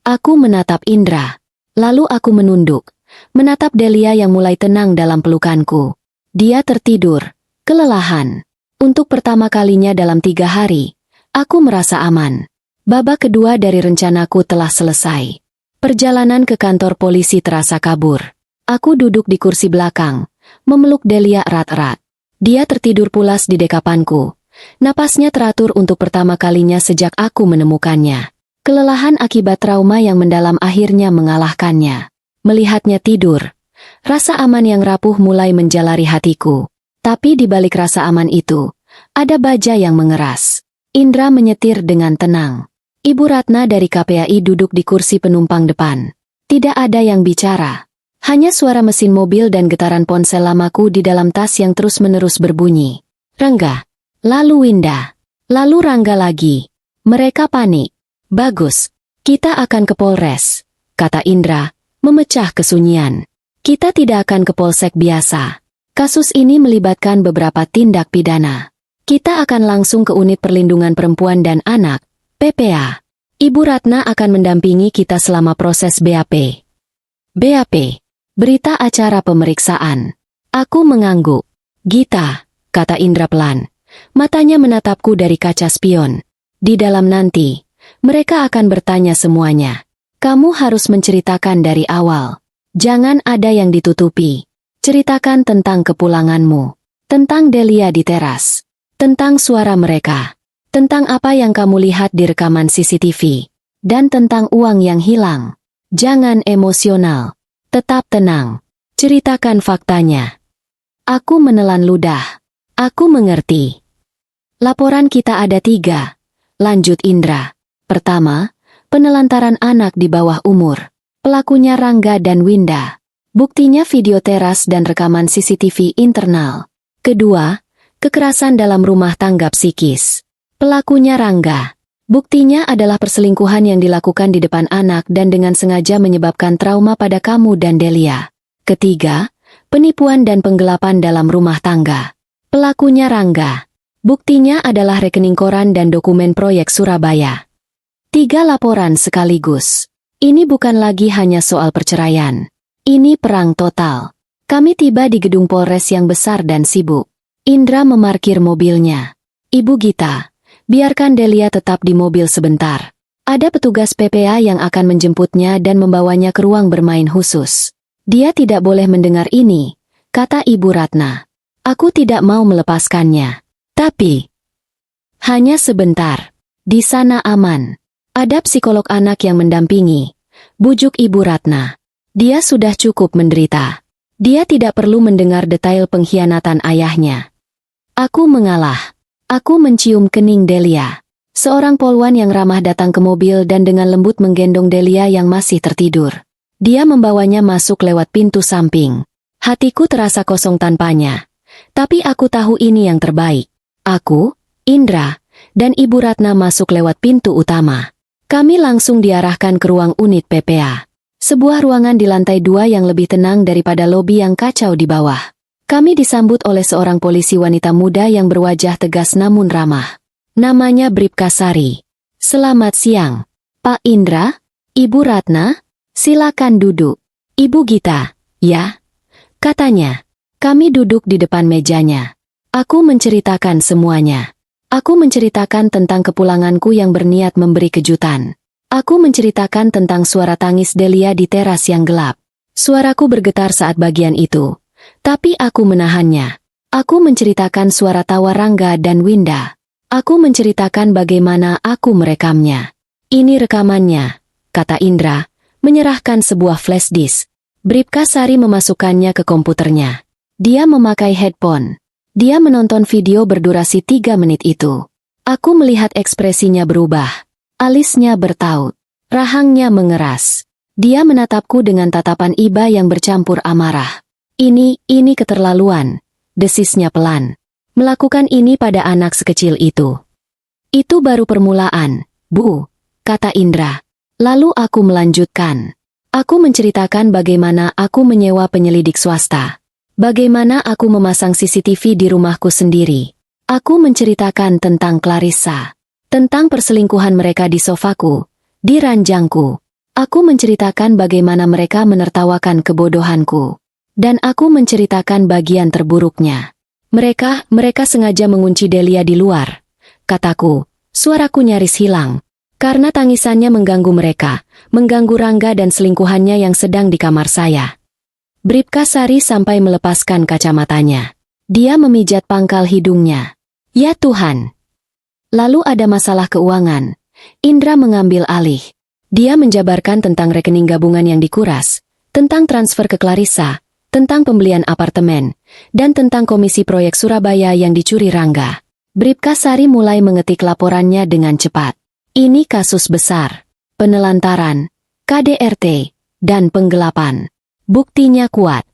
Aku menatap Indra. Lalu aku menunduk, menatap Delia yang mulai tenang dalam pelukanku. Dia tertidur, kelelahan. Untuk pertama kalinya dalam 3 hari, aku merasa aman. Babak kedua dari rencanaku telah selesai. Perjalanan ke kantor polisi terasa kabur. Aku duduk di kursi belakang, memeluk Delia erat-erat. Dia tertidur pulas di dekapanku. Napasnya teratur untuk pertama kalinya sejak aku menemukannya. Kelelahan akibat trauma yang mendalam akhirnya mengalahkannya. Melihatnya tidur, rasa aman yang rapuh mulai menjalari hatiku. Tapi di balik rasa aman itu, ada baja yang mengeras. Indra menyetir dengan tenang. Ibu Ratna dari KPAI duduk di kursi penumpang depan. Tidak ada yang bicara. Hanya suara mesin mobil dan getaran ponsel lamaku di dalam tas yang terus-menerus berbunyi. Rangga. Lalu Winda. Lalu Rangga lagi. Mereka panik. Bagus, kita akan ke Polres, kata Indra, memecah kesunyian. Kita tidak akan ke Polsek biasa. Kasus ini melibatkan beberapa tindak pidana. Kita akan langsung ke Unit Perlindungan Perempuan dan Anak, PPA. Ibu Ratna akan mendampingi kita selama proses BAP. BAP, berita acara pemeriksaan. Aku mengangguk. Gita, kata Indra pelan. Matanya menatapku dari kaca spion. Di dalam nanti, mereka akan bertanya semuanya. Kamu harus menceritakan dari awal. Jangan ada yang ditutupi. Ceritakan tentang kepulanganmu. Tentang Delia di teras. Tentang suara mereka. Tentang apa yang kamu lihat di rekaman CCTV. Dan tentang uang yang hilang. Jangan emosional. Tetap tenang. Ceritakan faktanya. Aku menelan ludah. Aku mengerti. Laporan kita ada 3. Lanjut Indra. Pertama, penelantaran anak di bawah umur. Pelakunya Rangga dan Winda. Buktinya video teras dan rekaman CCTV internal. Kedua, kekerasan dalam rumah tangga psikis. Pelakunya Rangga. Buktinya adalah perselingkuhan yang dilakukan di depan anak dan dengan sengaja menyebabkan trauma pada kamu dan Delia. Ketiga, penipuan dan penggelapan dalam rumah tangga. Pelakunya Rangga. Buktinya adalah rekening koran dan dokumen proyek Surabaya. 3 laporan sekaligus. Ini bukan lagi hanya soal perceraian. Ini perang total. Kami tiba di gedung Polres yang besar dan sibuk. Indra memarkir mobilnya. Ibu Gita, biarkan Delia tetap di mobil sebentar. Ada petugas PPA yang akan menjemputnya dan membawanya ke ruang bermain khusus. Dia tidak boleh mendengar ini, kata Ibu Ratna. Aku tidak mau melepaskannya. Tapi, hanya sebentar. Di sana aman. Ada psikolog anak yang mendampingi. Bujuk Ibu Ratna. Dia sudah cukup menderita. Dia tidak perlu mendengar detail pengkhianatan ayahnya. Aku mengalah. Aku mencium kening Delia. Seorang polwan yang ramah datang ke mobil dan dengan lembut menggendong Delia yang masih tertidur. Dia membawanya masuk lewat pintu samping. Hatiku terasa kosong tanpanya. Tapi aku tahu ini yang terbaik. Aku, Indra, dan Ibu Ratna masuk lewat pintu utama. Kami langsung diarahkan ke ruang unit PPA. Sebuah ruangan di lantai 2 yang lebih tenang daripada lobi yang kacau di bawah. Kami disambut oleh seorang polisi wanita muda yang berwajah tegas namun ramah. Namanya Bribka Sari. Selamat siang, Pak Indra, Ibu Ratna, silakan duduk. Ibu Gita, ya? Katanya. Kami duduk di depan mejanya. Aku menceritakan semuanya. Aku menceritakan tentang kepulanganku yang berniat memberi kejutan. Aku menceritakan tentang suara tangis Delia di teras yang gelap. Suaraku bergetar saat bagian itu. Tapi aku menahannya. Aku menceritakan suara tawa Rangga dan Winda. Aku menceritakan bagaimana aku merekamnya. Ini rekamannya, kata Indra, menyerahkan sebuah flash disk. Bribka Sari memasukkannya ke komputernya. Dia memakai headphone. Dia menonton video berdurasi 3 menit itu. Aku melihat ekspresinya berubah. Alisnya bertaut. Rahangnya mengeras. Dia menatapku dengan tatapan iba yang bercampur amarah. Ini keterlaluan. Desisnya pelan. Melakukan ini pada anak sekecil itu. Itu baru permulaan, Bu, kata Indra. Lalu aku melanjutkan. Aku menceritakan bagaimana aku menyewa penyelidik swasta. Bagaimana aku memasang CCTV di rumahku sendiri. Aku menceritakan tentang Clarissa. Tentang perselingkuhan mereka di sofaku, di ranjangku. Aku menceritakan bagaimana mereka menertawakan kebodohanku. Dan aku menceritakan bagian terburuknya. Mereka sengaja mengunci Delia di luar. Kataku, suaraku nyaris hilang. Karena tangisannya mengganggu mereka, mengganggu Rangga dan selingkuhannya yang sedang di kamar saya. Bribka Sari sampai melepaskan kacamatanya. Dia memijat pangkal hidungnya. Ya Tuhan. Lalu ada masalah keuangan. Indra mengambil alih. Dia menjabarkan tentang rekening gabungan yang dikuras, tentang transfer ke Clarissa, tentang pembelian apartemen, dan tentang komisi proyek Surabaya yang dicuri Rangga. Bribka Sari mulai mengetik laporannya dengan cepat. Ini kasus besar. Penelantaran, KDRT, dan penggelapan. Buktinya kuat.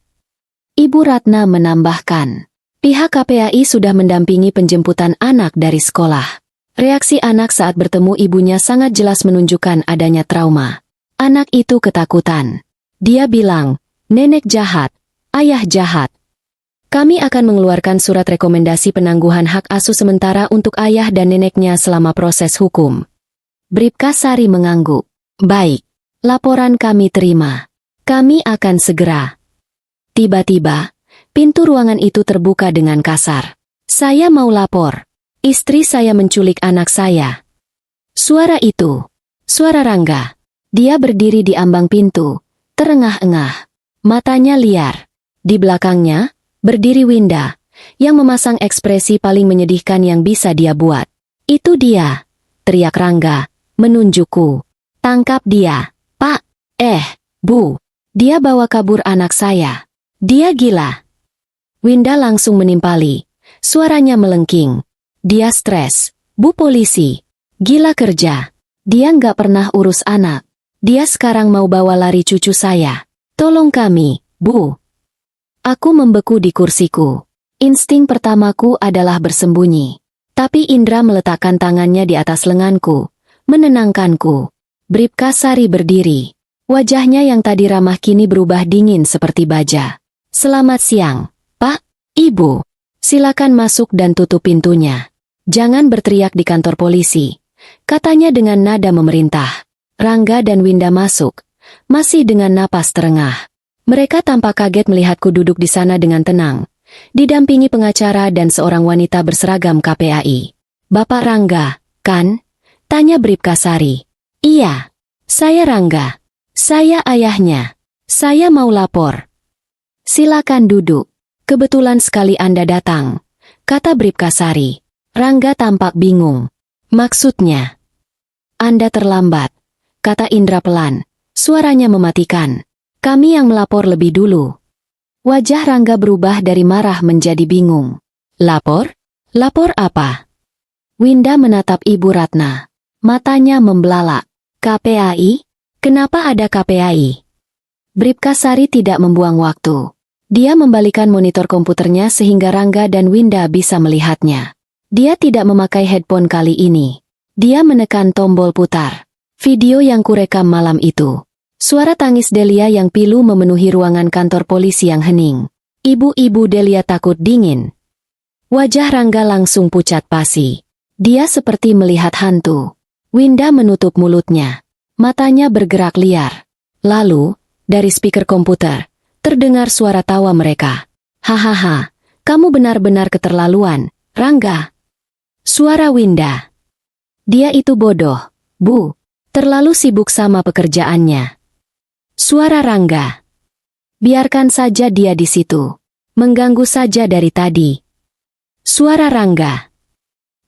Ibu Ratna menambahkan, pihak KPAI sudah mendampingi penjemputan anak dari sekolah. Reaksi anak saat bertemu ibunya sangat jelas menunjukkan adanya trauma. Anak itu ketakutan. Dia bilang, nenek jahat, ayah jahat. Kami akan mengeluarkan surat rekomendasi penangguhan hak asuh sementara untuk ayah dan neneknya selama proses hukum. Bribka Sari mengangguk. Baik, laporan kami terima. Kami akan segera. Tiba-tiba, pintu ruangan itu terbuka dengan kasar. Saya mau lapor. Istri saya menculik anak saya. Suara itu. Suara Rangga. Dia berdiri di ambang pintu, terengah-engah. Matanya liar. Di belakangnya, berdiri Winda, yang memasang ekspresi paling menyedihkan yang bisa dia buat. Itu dia, teriak Rangga, menunjukku. Tangkap dia, Pak. Bu. Dia bawa kabur anak saya. Dia gila. Winda langsung menimpali. Suaranya melengking. Dia stres. Bu polisi. Gila kerja. Dia nggak pernah urus anak. Dia sekarang mau bawa lari cucu saya. Tolong kami, Bu. Aku membeku di kursiku. Insting pertamaku adalah bersembunyi. Tapi Indra meletakkan tangannya di atas lenganku, menenangkanku. Bribka Sari berdiri. Wajahnya yang tadi ramah kini berubah dingin seperti baja. Selamat siang, Pak, Ibu. Silakan masuk dan tutup pintunya. Jangan berteriak di kantor polisi, katanya dengan nada memerintah. Rangga dan Winda masuk, masih dengan napas terengah. Mereka tampak kaget melihatku duduk di sana dengan tenang, didampingi pengacara dan seorang wanita berseragam KPAI. Bapak Rangga, kan? Tanya Bribka Sari. Iya, saya Rangga. Saya ayahnya. Saya mau lapor. Silakan duduk. Kebetulan sekali Anda datang, kata Bribka Sari. Rangga tampak bingung. Maksudnya? Anda terlambat, kata Indra pelan. Suaranya mematikan. Kami yang melapor lebih dulu. Wajah Rangga berubah dari marah menjadi bingung. Lapor? Lapor apa? Winda menatap Ibu Ratna. Matanya membelalak. KPAI? Kenapa ada KPAI? Bribka Sari tidak membuang waktu. Dia membalikan monitor komputernya sehingga Rangga dan Winda bisa melihatnya. Dia tidak memakai headphone kali ini. Dia menekan tombol putar. Video yang kurekam malam itu. Suara tangis Delia yang pilu memenuhi ruangan kantor polisi yang hening. Ibu-ibu Delia takut dingin. Wajah Rangga langsung pucat pasi. Dia seperti melihat hantu. Winda menutup mulutnya. Matanya bergerak liar. Lalu, dari speaker komputer, terdengar suara tawa mereka. Hahaha, kamu benar-benar keterlaluan, Rangga. Suara Winda. Dia itu bodoh, Bu. Terlalu sibuk sama pekerjaannya. Suara Rangga. Biarkan saja dia di situ. Mengganggu saja dari tadi. Suara Rangga.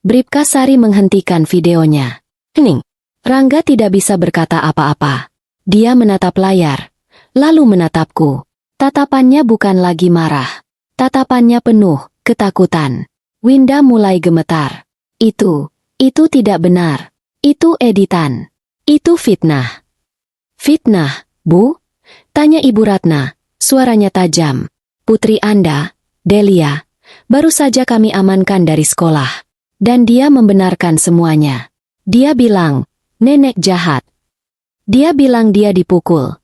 Bribka Sari menghentikan videonya. Hening. Rangga tidak bisa berkata apa-apa. Dia menatap layar, lalu menatapku. Tatapannya bukan lagi marah. Tatapannya penuh ketakutan. Winda mulai gemetar. Itu tidak benar. Itu editan. Itu fitnah. Fitnah, Bu? Tanya Ibu Ratna, suaranya tajam. Putri Anda, Delia, baru saja kami amankan dari sekolah. Dan dia membenarkan semuanya. Dia bilang, nenek jahat. Dia bilang dia dipukul.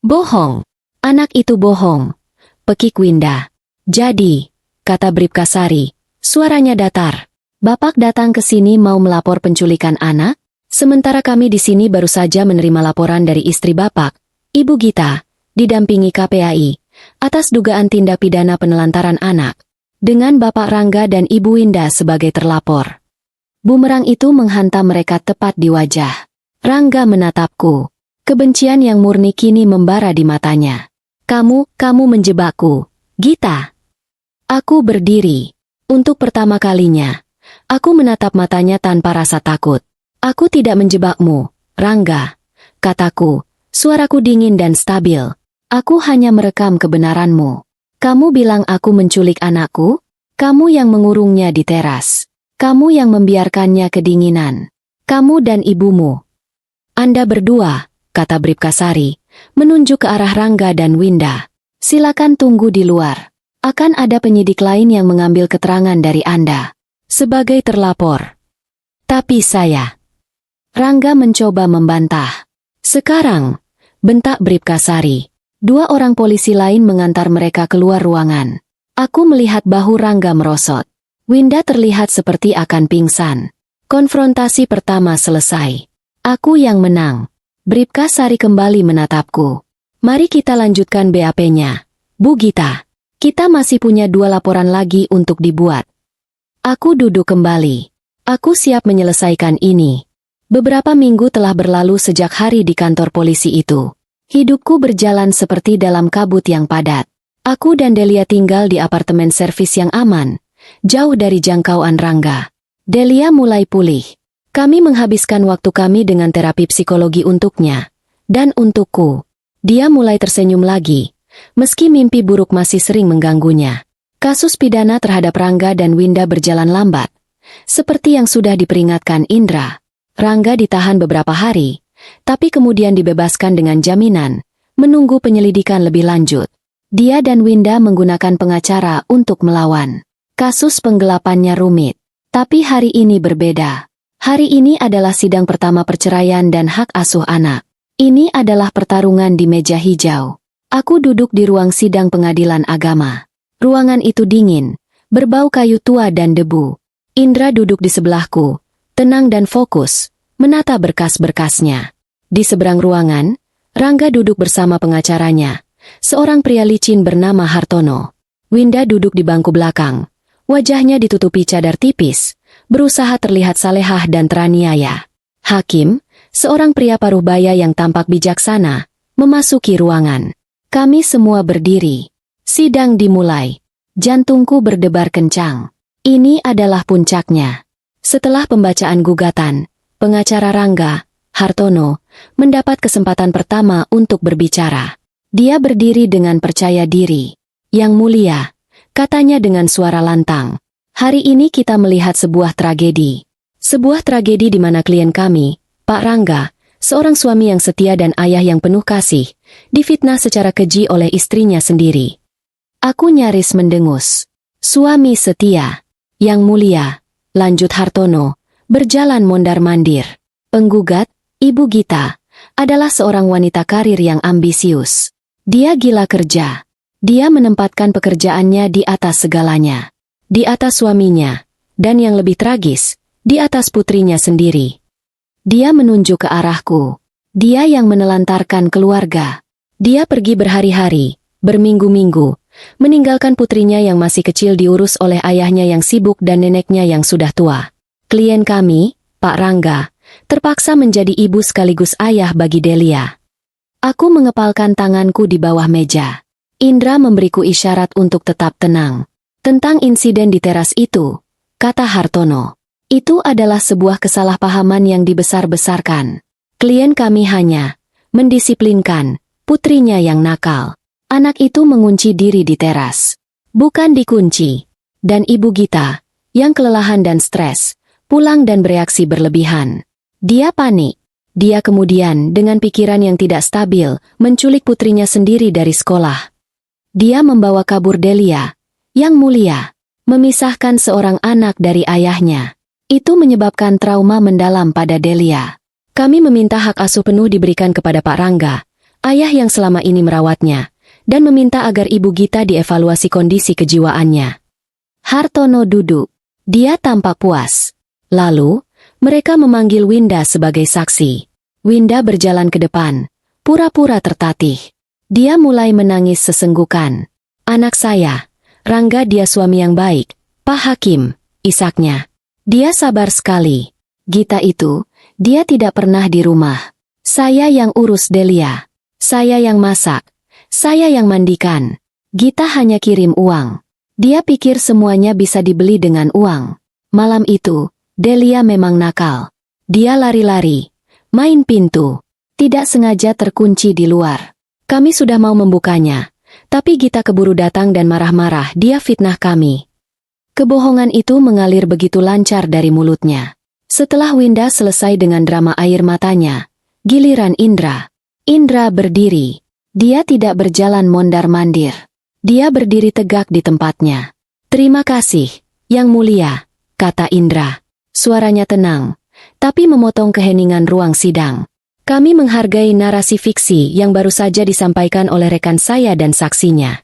Bohong. Anak itu bohong. Pekik Winda. Jadi, kata Bribka Sari, suaranya datar. Bapak datang ke sini mau melapor penculikan anak? Sementara kami di sini baru saja menerima laporan dari istri Bapak, Ibu Gita, didampingi KPAI, atas dugaan tindak pidana penelantaran anak, dengan Bapak Rangga dan Ibu Winda sebagai terlapor. Bumerang itu menghantam mereka tepat di wajah. Rangga menatapku. Kebencian yang murni kini membara di matanya. Kamu menjebakku, Gita. Aku berdiri. Untuk pertama kalinya, aku menatap matanya tanpa rasa takut. Aku tidak menjebakmu, Rangga, kataku, suaraku dingin dan stabil. Aku hanya merekam kebenaranmu. Kamu bilang aku menculik anakku? Kamu yang mengurungnya di teras. Kamu yang membiarkannya kedinginan. Kamu dan ibumu. Anda berdua, kata Bribka Sari, menunjuk ke arah Rangga dan Winda. Silakan tunggu di luar. Akan ada penyidik lain yang mengambil keterangan dari Anda. Sebagai terlapor. Tapi saya... Rangga mencoba membantah. Sekarang, bentak Bribka Sari. 2 orang polisi lain mengantar mereka keluar ruangan. Aku melihat bahu Rangga merosot. Winda terlihat seperti akan pingsan. Konfrontasi pertama selesai. Aku yang menang. Bribka Sari kembali menatapku. Mari kita lanjutkan BAP-nya. Bu Gita, kita masih punya 2 laporan lagi untuk dibuat. Aku duduk kembali. Aku siap menyelesaikan ini. Beberapa minggu telah berlalu sejak hari di kantor polisi itu. Hidupku berjalan seperti dalam kabut yang padat. Aku dan Delia tinggal di apartemen servis yang aman, jauh dari jangkauan Rangga. Delia mulai pulih. Kami menghabiskan waktu kami dengan terapi psikologi untuknya. Dan untukku. Dia mulai tersenyum lagi, meski mimpi buruk masih sering mengganggunya. Kasus pidana terhadap Rangga dan Winda berjalan lambat. Seperti yang sudah diperingatkan Indra. Rangga ditahan beberapa hari, tapi kemudian dibebaskan dengan jaminan, menunggu penyelidikan lebih lanjut. Dia dan Winda menggunakan pengacara untuk melawan. Kasus penggelapannya rumit, tapi hari ini berbeda. Hari ini adalah sidang pertama perceraian dan hak asuh anak. Ini adalah pertarungan di meja hijau. Aku duduk di ruang sidang pengadilan agama. Ruangan itu dingin, berbau kayu tua dan debu. Indra duduk di sebelahku, tenang dan fokus, menata berkas-berkasnya. Di seberang ruangan, Rangga duduk bersama pengacaranya, seorang pria licin bernama Hartono. Winda duduk di bangku belakang, wajahnya ditutupi cadar tipis, berusaha terlihat salehah dan teraniaya. Hakim, seorang pria paruh-baya yang tampak bijaksana, memasuki ruangan. Kami semua berdiri. Sidang dimulai. Jantungku berdebar kencang. Ini adalah puncaknya. Setelah pembacaan gugatan, pengacara Rangga, Hartono, mendapat kesempatan pertama untuk berbicara. Dia berdiri dengan percaya diri. Yang mulia, katanya dengan suara lantang. Hari ini kita melihat sebuah tragedi. Sebuah tragedi di mana klien kami, Pak Rangga, seorang suami yang setia dan ayah yang penuh kasih, difitnah secara keji oleh istrinya sendiri. Aku nyaris mendengus. Suami setia. Yang mulia, lanjut Hartono, berjalan mondar-mandir. Penggugat, Ibu Gita, adalah seorang wanita karir yang ambisius. Dia gila kerja. Dia menempatkan pekerjaannya di atas segalanya. Di atas suaminya, dan yang lebih tragis, di atas putrinya sendiri. Dia menunjuk ke arahku. Dia yang menelantarkan keluarga. Dia pergi berhari-hari, berminggu-minggu, meninggalkan putrinya yang masih kecil diurus oleh ayahnya yang sibuk dan neneknya yang sudah tua. Klien kami, Pak Rangga, terpaksa menjadi ibu sekaligus ayah bagi Delia. Aku mengepalkan tanganku di bawah meja. Indra memberiku isyarat untuk tetap tenang. Tentang insiden di teras itu, kata Hartono, itu adalah sebuah kesalahpahaman yang dibesar-besarkan. Klien kami hanya mendisiplinkan putrinya yang nakal. Anak itu mengunci diri di teras. Bukan dikunci. Dan Ibu Gita, yang kelelahan dan stres, pulang dan bereaksi berlebihan. Dia panik. Dia kemudian, dengan pikiran yang tidak stabil, menculik putrinya sendiri dari sekolah. Dia membawa kabur Delia, yang mulia, memisahkan seorang anak dari ayahnya. Itu menyebabkan trauma mendalam pada Delia. Kami meminta hak asuh penuh diberikan kepada Pak Rangga, ayah yang selama ini merawatnya, dan meminta agar Ibu Gita dievaluasi kondisi kejiwaannya. Hartono duduk. Dia tampak puas. Lalu, mereka memanggil Winda sebagai saksi. Winda berjalan ke depan, pura-pura tertatih. Dia mulai menangis sesenggukan. Anak saya, Rangga, dia suami yang baik, Pak Hakim, isaknya. Dia sabar sekali. Gita itu, dia tidak pernah di rumah. Saya yang urus Delia. Saya yang masak. Saya yang mandikan. Gita hanya kirim uang. Dia pikir semuanya bisa dibeli dengan uang. Malam itu, Delia memang nakal. Dia lari-lari, main pintu, tidak sengaja terkunci di luar. Kami sudah mau membukanya, tapi Gita keburu datang dan marah-marah. Dia fitnah kami. Kebohongan itu mengalir begitu lancar dari mulutnya. Setelah Winda selesai dengan drama air matanya, giliran Indra. Indra berdiri. Dia tidak berjalan mondar-mandir. Dia berdiri tegak di tempatnya. Terima kasih, Yang Mulia, kata Indra. Suaranya tenang, tapi memotong keheningan ruang sidang. Kami menghargai narasi fiksi yang baru saja disampaikan oleh rekan saya dan saksinya.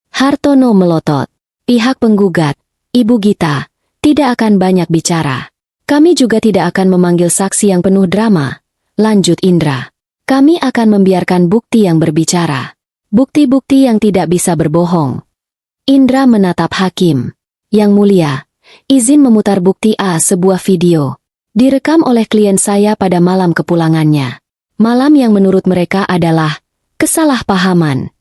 Hartono melotot. Pihak penggugat, Ibu Gita, tidak akan banyak bicara. Kami juga tidak akan memanggil saksi yang penuh drama, lanjut Indra. Kami akan membiarkan bukti yang berbicara. Bukti-bukti yang tidak bisa berbohong. Indra menatap hakim. Yang Mulia, izin memutar bukti A, sebuah video. Direkam oleh klien saya pada malam kepulangannya. Malam yang menurut mereka adalah kesalahpahaman.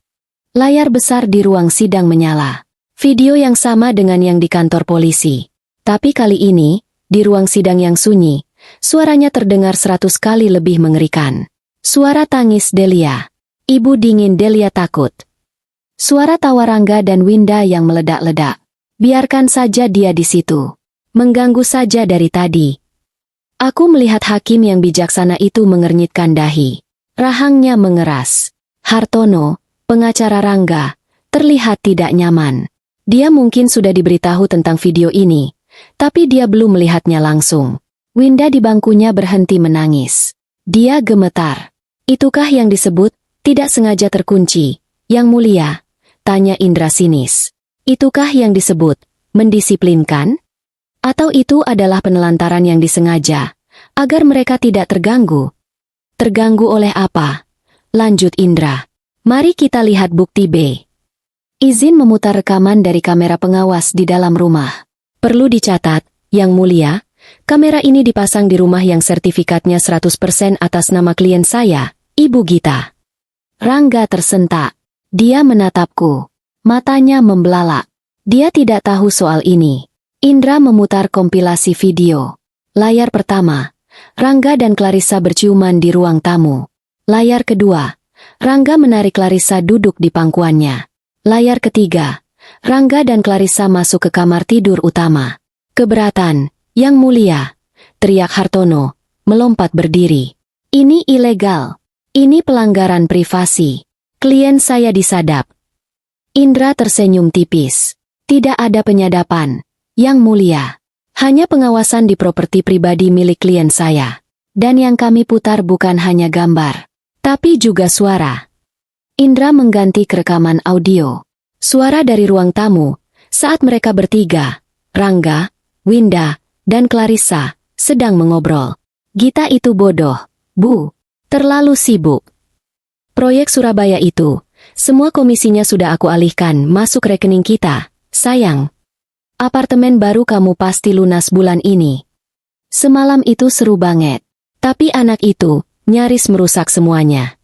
Layar besar di ruang sidang menyala. Video yang sama dengan yang di kantor polisi. Tapi kali ini, di ruang sidang yang sunyi, suaranya terdengar 100 kali lebih mengerikan. Suara tangis Delia. Ibu dingin Delia takut. Suara tawa Rangga dan Winda yang meledak-ledak. Biarkan saja dia di situ. Mengganggu saja dari tadi. Aku melihat hakim yang bijaksana itu mengernyitkan dahi. Rahangnya mengeras. Hartono, pengacara Rangga, terlihat tidak nyaman. Dia mungkin sudah diberitahu tentang video ini, tapi dia belum melihatnya langsung. Winda di bangkunya berhenti menangis. Dia gemetar. Itukah yang disebut tidak sengaja terkunci, Yang Mulia? Tanya Indra sinis. Itukah yang disebut mendisiplinkan? Atau itu adalah penelantaran yang disengaja, agar mereka tidak terganggu? Terganggu oleh apa? Lanjut Indra. Mari kita lihat bukti B. Izin memutar rekaman dari kamera pengawas di dalam rumah. Perlu dicatat, Yang Mulia, kamera ini dipasang di rumah yang sertifikatnya 100% atas nama klien saya, Ibu Gita. Rangga tersentak. Dia menatapku. Matanya membelalak. Dia tidak tahu soal ini. Indra memutar kompilasi video. Layar pertama, Rangga dan Clarissa berciuman di ruang tamu. Layar kedua, Rangga menarik Clarissa duduk di pangkuannya. Layar ketiga, Rangga dan Clarissa masuk ke kamar tidur utama. Keberatan, Yang Mulia, teriak Hartono, melompat berdiri. Ini ilegal. Ini pelanggaran privasi. Klien saya disadap. Indra tersenyum tipis. Tidak ada penyadapan, Yang Mulia. Hanya pengawasan di properti pribadi milik klien saya. Dan yang kami putar bukan hanya gambar, tapi juga suara. Indra mengganti ke rekaman audio. Suara dari ruang tamu, saat mereka bertiga, Rangga, Winda, dan Clarissa, sedang mengobrol. Gita itu bodoh, Bu. Terlalu sibuk. Proyek Surabaya itu, semua komisinya sudah aku alihkan masuk rekening kita, sayang. Apartemen baru kamu pasti lunas bulan ini. Semalam itu seru banget. Tapi anak itu, nyaris merusak semuanya.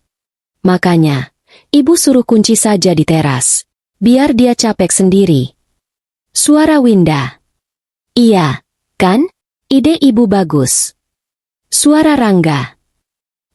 Makanya, Ibu suruh kunci saja di teras. Biar dia capek sendiri. Suara Winda. Iya, kan? Ide Ibu bagus. Suara Rangga.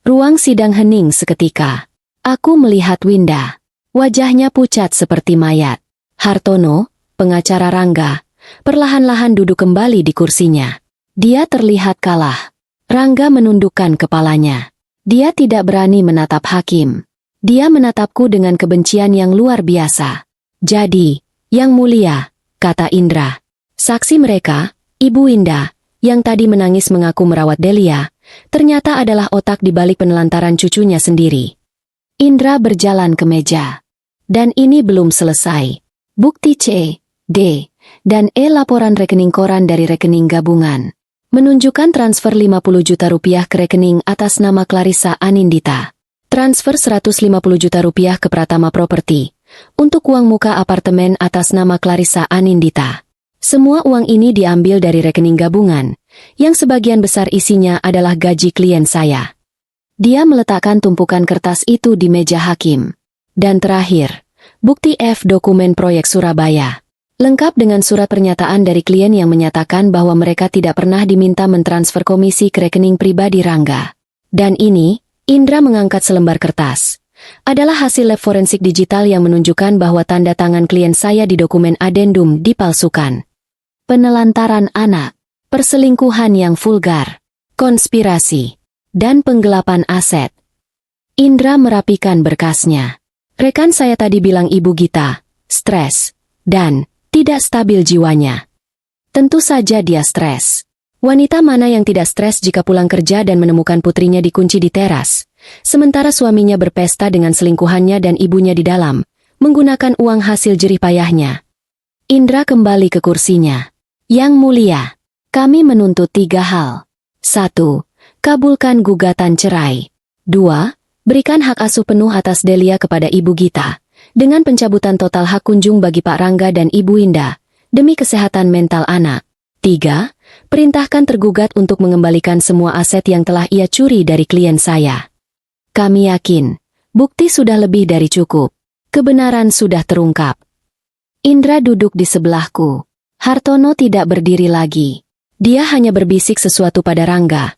Ruang sidang hening seketika. Aku melihat Winda. Wajahnya pucat seperti mayat. Hartono, pengacara Rangga, perlahan-lahan duduk kembali di kursinya. Dia terlihat kalah. Rangga menundukkan kepalanya. Dia tidak berani menatap hakim. Dia menatapku dengan kebencian yang luar biasa. Jadi, Yang Mulia, kata Indra. Saksi mereka, Ibu Winda, yang tadi menangis mengaku merawat Delia, ternyata adalah otak di balik penelantaran cucunya sendiri. Indra berjalan ke meja. Dan ini belum selesai. Bukti C, D, dan E laporan rekening koran dari rekening gabungan. Menunjukkan transfer 50 juta rupiah ke rekening atas nama Clarissa Anindita. Transfer 150 juta rupiah ke Pratama Properti, untuk uang muka apartemen atas nama Clarissa Anindita. Semua uang ini diambil dari rekening gabungan, yang sebagian besar isinya adalah gaji klien saya. Dia meletakkan tumpukan kertas itu di meja hakim. Dan terakhir, bukti F dokumen proyek Surabaya. Lengkap dengan surat pernyataan dari klien yang menyatakan bahwa mereka tidak pernah diminta mentransfer komisi ke rekening pribadi Rangga. Dan ini, Indra mengangkat selembar kertas. Adalah hasil lab forensik digital yang menunjukkan bahwa tanda tangan klien saya di dokumen adendum dipalsukan. Penelantaran anak, perselingkuhan yang vulgar, konspirasi, dan penggelapan aset. Indra merapikan berkasnya. Rekan saya tadi bilang Ibu Gita, stres, dan tidak stabil jiwanya. Tentu saja dia stres. Wanita mana yang tidak stres jika pulang kerja dan menemukan putrinya dikunci di teras, sementara suaminya berpesta dengan selingkuhannya dan ibunya di dalam, menggunakan uang hasil jerih payahnya. Indra kembali ke kursinya. Yang Mulia, kami menuntut 3 hal. 1. Kabulkan gugatan cerai. 2. Berikan hak asuh penuh atas Delia kepada Ibu Gita, dengan pencabutan total hak kunjung bagi Pak Rangga dan Ibu Winda, demi kesehatan mental anak. 3. Perintahkan tergugat untuk mengembalikan semua aset yang telah ia curi dari klien saya. Kami yakin, bukti sudah lebih dari cukup. Kebenaran sudah terungkap. Indra duduk di sebelahku. Hartono tidak berdiri lagi. Dia hanya berbisik sesuatu pada Rangga,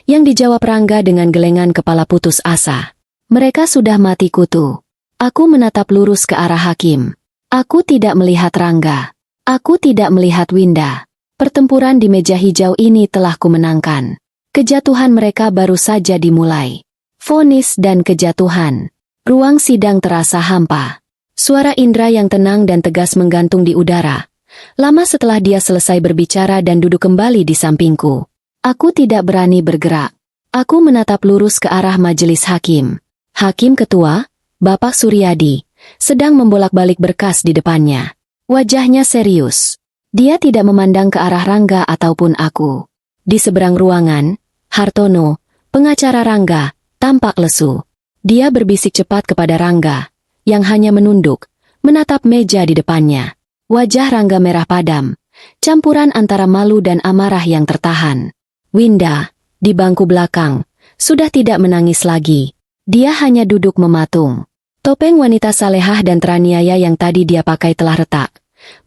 yang dijawab Rangga dengan gelengan kepala putus asa. Mereka sudah mati kutu. Aku menatap lurus ke arah hakim. Aku tidak melihat Rangga. Aku tidak melihat Winda. Pertempuran di meja hijau ini telah kumenangkan. Kejatuhan mereka baru saja dimulai. Vonis dan kejatuhan. Ruang sidang terasa hampa. Suara Indra yang tenang dan tegas menggantung di udara. Lama setelah dia selesai berbicara dan duduk kembali di sampingku. Aku tidak berani bergerak. Aku menatap lurus ke arah majelis hakim. Hakim ketua, Bapak Suryadi, sedang membolak-balik berkas di depannya. Wajahnya serius. Dia tidak memandang ke arah Rangga ataupun aku. Di seberang ruangan, Hartono, pengacara Rangga, tampak lesu. Dia berbisik cepat kepada Rangga, yang hanya menunduk, menatap meja di depannya. Wajah Rangga merah padam, campuran antara malu dan amarah yang tertahan. Winda, di bangku belakang, sudah tidak menangis lagi. Dia hanya duduk mematung. Topeng wanita salehah dan teraniaya yang tadi dia pakai telah retak,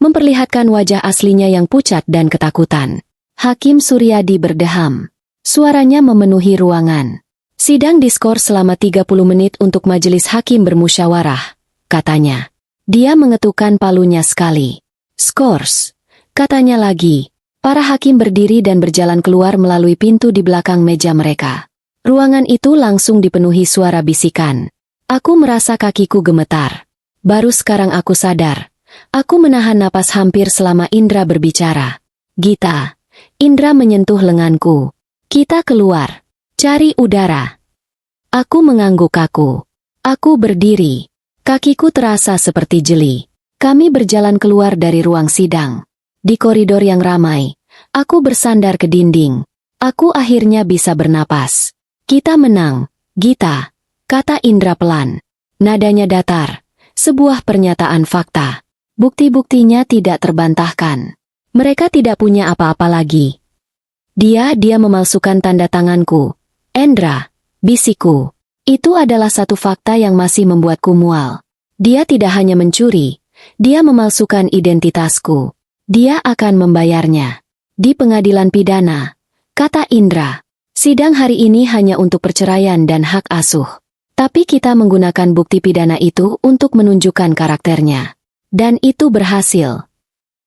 memperlihatkan wajah aslinya yang pucat dan ketakutan. Hakim Suryadi berdeham. Suaranya memenuhi ruangan. Sidang diskors selama 30 menit untuk majelis hakim bermusyawarah, katanya. Dia mengetukkan palunya sekali. Skors, katanya lagi. Para hakim berdiri dan berjalan keluar melalui pintu di belakang meja mereka. Ruangan itu langsung dipenuhi suara bisikan. Aku merasa kakiku gemetar. Baru sekarang aku sadar. Aku menahan napas hampir selama Indra berbicara. Gita, Indra menyentuh lenganku. Kita keluar. Cari udara. Aku mengangguk kaku. Aku berdiri. Kakiku terasa seperti jeli. Kami berjalan keluar dari ruang sidang. Di koridor yang ramai, aku bersandar ke dinding. Aku akhirnya bisa bernapas. Kita menang, Gita, kata Indra pelan. Nadanya datar. Sebuah pernyataan fakta. Bukti-buktinya tidak terbantahkan. Mereka tidak punya apa-apa lagi. Dia memalsukan tanda tanganku. Endra, bisikku. Itu adalah satu fakta yang masih membuatku mual. Dia tidak hanya mencuri, dia memalsukan identitasku. Dia akan membayarnya. Di pengadilan pidana, kata Indra. Sidang hari ini hanya untuk perceraian dan hak asuh. Tapi kita menggunakan bukti pidana itu untuk menunjukkan karakternya. Dan itu berhasil.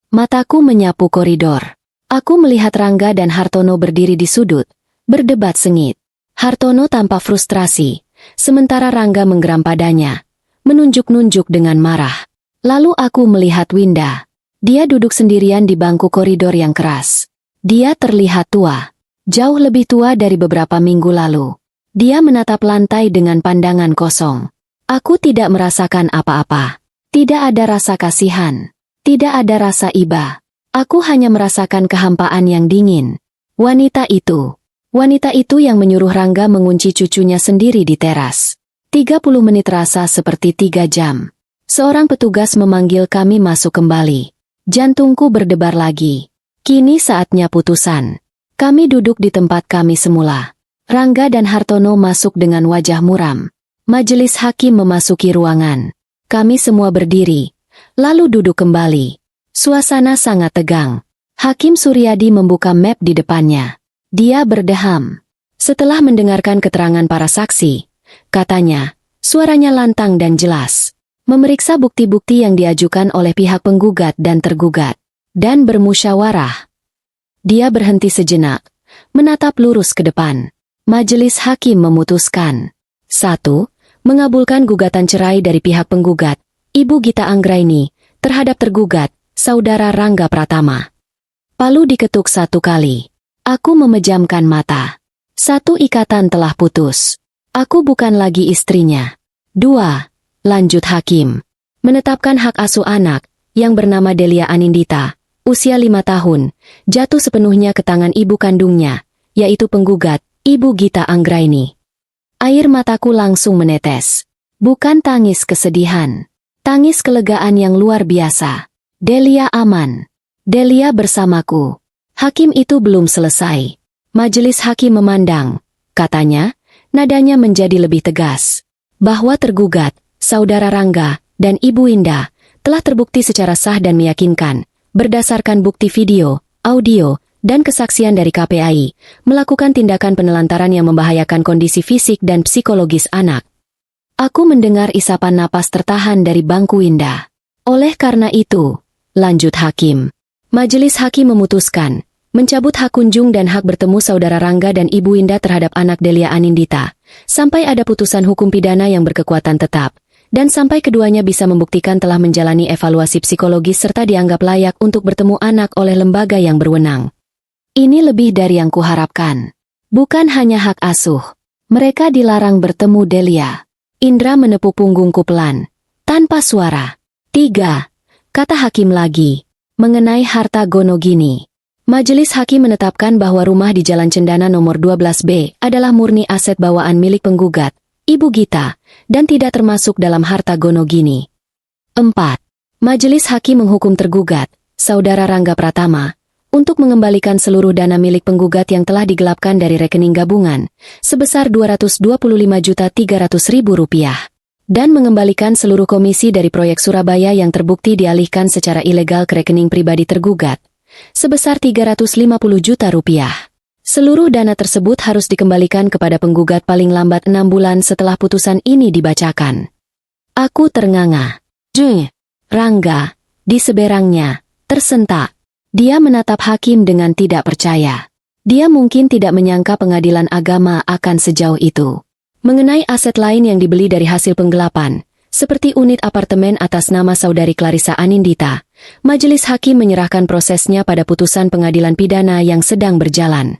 Mataku menyapu koridor. Aku melihat Rangga dan Hartono berdiri di sudut, berdebat sengit. Hartono tampak frustrasi, sementara Rangga menggeram padanya, menunjuk-nunjuk dengan marah. Lalu aku melihat Winda. Dia duduk sendirian di bangku koridor yang keras. Dia terlihat tua, jauh lebih tua dari beberapa minggu lalu. Dia menatap lantai dengan pandangan kosong. Aku tidak merasakan apa-apa. Tidak ada rasa kasihan. Tidak ada rasa iba. Aku hanya merasakan kehampaan yang dingin. Wanita itu yang menyuruh Rangga mengunci cucunya sendiri di teras. 30 menit rasa seperti 3 jam. Seorang petugas memanggil kami masuk kembali. Jantungku berdebar lagi. Kini saatnya putusan. Kami duduk di tempat kami semula. Rangga dan Hartono masuk dengan wajah muram. Majelis hakim memasuki ruangan. Kami semua berdiri, lalu duduk kembali. Suasana sangat tegang. Hakim Suryadi membuka map di depannya. Dia berdeham. Setelah mendengarkan keterangan para saksi, katanya, suaranya lantang dan jelas. Memeriksa bukti-bukti yang diajukan oleh pihak penggugat dan tergugat. Dan bermusyawarah. Dia berhenti sejenak, menatap lurus ke depan. Majelis hakim memutuskan. 1. Mengabulkan gugatan cerai dari pihak penggugat, Ibu Gita Anggraini, terhadap tergugat, Saudara Rangga Pratama. Palu diketuk 1 kali. Aku memejamkan mata. 1 ikatan telah putus. Aku bukan lagi istrinya. 2. Lanjut hakim. Menetapkan hak asuh anak, yang bernama Delia Anindita, usia 5 tahun, jatuh sepenuhnya ke tangan ibu kandungnya, yaitu penggugat, Ibu Gita Anggraini. Air mataku langsung menetes. Bukan tangis kesedihan. Tangis kelegaan yang luar biasa. Delia aman. Delia bersamaku. Hakim itu belum selesai. Majelis hakim memandang. Katanya, nadanya menjadi lebih tegas. Bahwa tergugat, Saudara Rangga, dan Ibu Winda, telah terbukti secara sah dan meyakinkan, berdasarkan bukti video, audio, dan kesaksian dari KPAI, melakukan tindakan penelantaran yang membahayakan kondisi fisik dan psikologis anak. Aku mendengar isapan napas tertahan dari bangku Winda. Oleh karena itu, lanjut hakim. Majelis hakim memutuskan, mencabut hak kunjung dan hak bertemu Saudara Rangga dan Ibu Winda terhadap anak Delia Anindita, sampai ada putusan hukum pidana yang berkekuatan tetap, dan sampai keduanya bisa membuktikan telah menjalani evaluasi psikologis serta dianggap layak untuk bertemu anak oleh lembaga yang berwenang. Ini lebih dari yang kuharapkan. Bukan hanya hak asuh. Mereka dilarang bertemu Delia. Indra menepuk punggungku pelan, tanpa suara. 3. Kata hakim lagi. Mengenai harta Gonogini. Majelis hakim menetapkan bahwa rumah di Jalan Cendana nomor 12B adalah murni aset bawaan milik penggugat, Ibu Gita, dan tidak termasuk dalam harta Gonogini. 4. Majelis hakim menghukum tergugat, Saudara Rangga Pratama, untuk mengembalikan seluruh dana milik penggugat yang telah digelapkan dari rekening gabungan, sebesar Rp225.300.000. Dan mengembalikan seluruh komisi dari proyek Surabaya yang terbukti dialihkan secara ilegal ke rekening pribadi tergugat, sebesar Rp350 juta. Seluruh dana tersebut harus dikembalikan kepada penggugat paling lambat 6 bulan setelah putusan ini dibacakan. Aku ternganga. Rangga, di seberangnya, tersentak. Dia menatap hakim dengan tidak percaya. Dia mungkin tidak menyangka pengadilan agama akan sejauh itu. Mengenai aset lain yang dibeli dari hasil penggelapan, seperti unit apartemen atas nama Saudari Clarissa Anindita, majelis hakim menyerahkan prosesnya pada putusan pengadilan pidana yang sedang berjalan.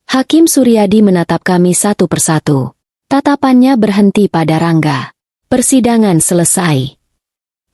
Hakim Suryadi menatap kami satu persatu. Tatapannya berhenti pada Rangga. Persidangan selesai.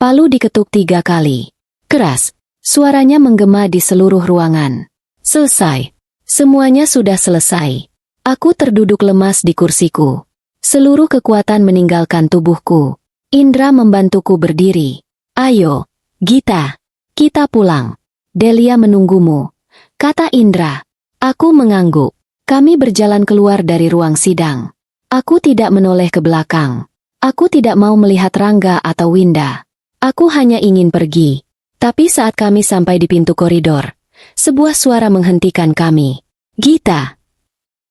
Palu diketuk 3 kali. Keras, suaranya menggema di seluruh ruangan. Selesai. Semuanya sudah selesai. Aku terduduk lemas di kursiku. Seluruh kekuatan meninggalkan tubuhku. Indra membantuku berdiri. Ayo, Gita, kita pulang. Delia menunggumu, kata Indra. Aku mengangguk. Kami berjalan keluar dari ruang sidang. Aku tidak menoleh ke belakang. Aku tidak mau melihat Rangga atau Winda. Aku hanya ingin pergi. Tapi saat kami sampai di pintu koridor, sebuah suara menghentikan kami. Gita.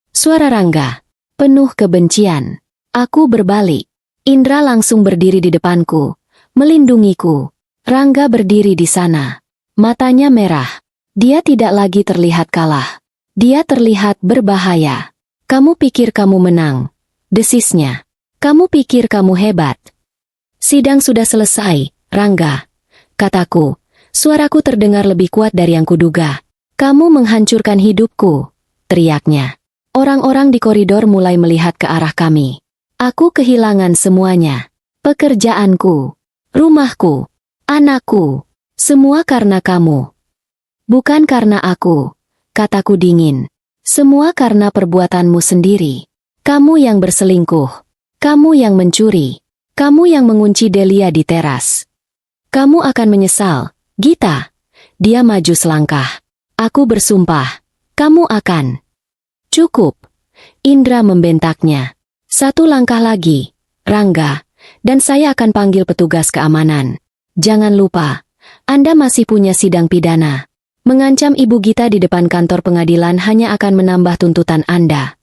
Suara Rangga, penuh kebencian. Aku berbalik. Indra langsung berdiri di depanku, melindungiku. Rangga berdiri di sana. Matanya merah. Dia tidak lagi terlihat kalah. Dia terlihat berbahaya. Kamu pikir kamu menang? Desisnya. Kamu pikir kamu hebat? Sidang sudah selesai, Rangga. Kataku. Suaraku terdengar lebih kuat dari yang kuduga. Kamu menghancurkan hidupku, teriaknya. Orang-orang di koridor mulai melihat ke arah kami. Aku kehilangan semuanya. Pekerjaanku, rumahku, anakku, semua karena kamu. Bukan karena aku, kataku dingin. Semua karena perbuatanmu sendiri. Kamu yang berselingkuh. Kamu yang mencuri. Kamu yang mengunci Delia di teras. Kamu akan menyesal, Gita. Dia maju selangkah. Aku bersumpah, kamu akan. Cukup. Indra membentaknya. Satu langkah lagi, Rangga, dan saya akan panggil petugas keamanan. Jangan lupa, Anda masih punya sidang pidana. Mengancam Ibu Gita di depan kantor pengadilan hanya akan menambah tuntutan Anda.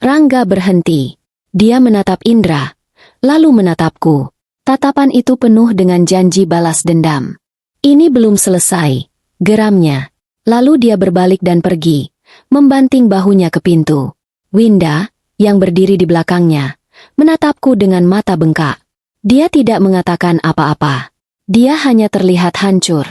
Rangga berhenti. Dia menatap Indra, lalu menatapku. Tatapan itu penuh dengan janji balas dendam. Ini belum selesai, geramnya. Lalu dia berbalik dan pergi, membanting bahunya ke pintu. Winda, yang berdiri di belakangnya, menatapku dengan mata bengkak. Dia tidak mengatakan apa-apa. Dia hanya terlihat hancur.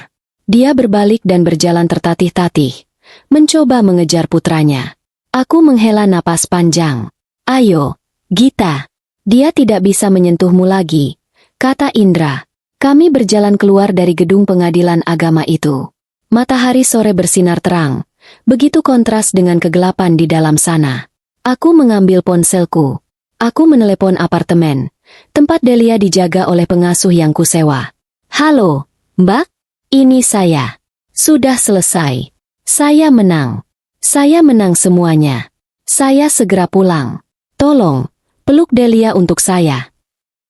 Dia berbalik dan berjalan tertatih-tatih, mencoba mengejar putranya. Aku menghela napas panjang. Ayo, Gita. Dia tidak bisa menyentuhmu lagi, kata Indra. Kami berjalan keluar dari gedung pengadilan agama itu. Matahari sore bersinar terang, begitu kontras dengan kegelapan di dalam sana. Aku mengambil ponselku. Aku menelepon apartemen, tempat Delia dijaga oleh pengasuh yang kusewa. Halo, Mbak? Ini saya. Sudah selesai. Saya menang. Saya menang semuanya. Saya segera pulang. Tolong, peluk Delia untuk saya.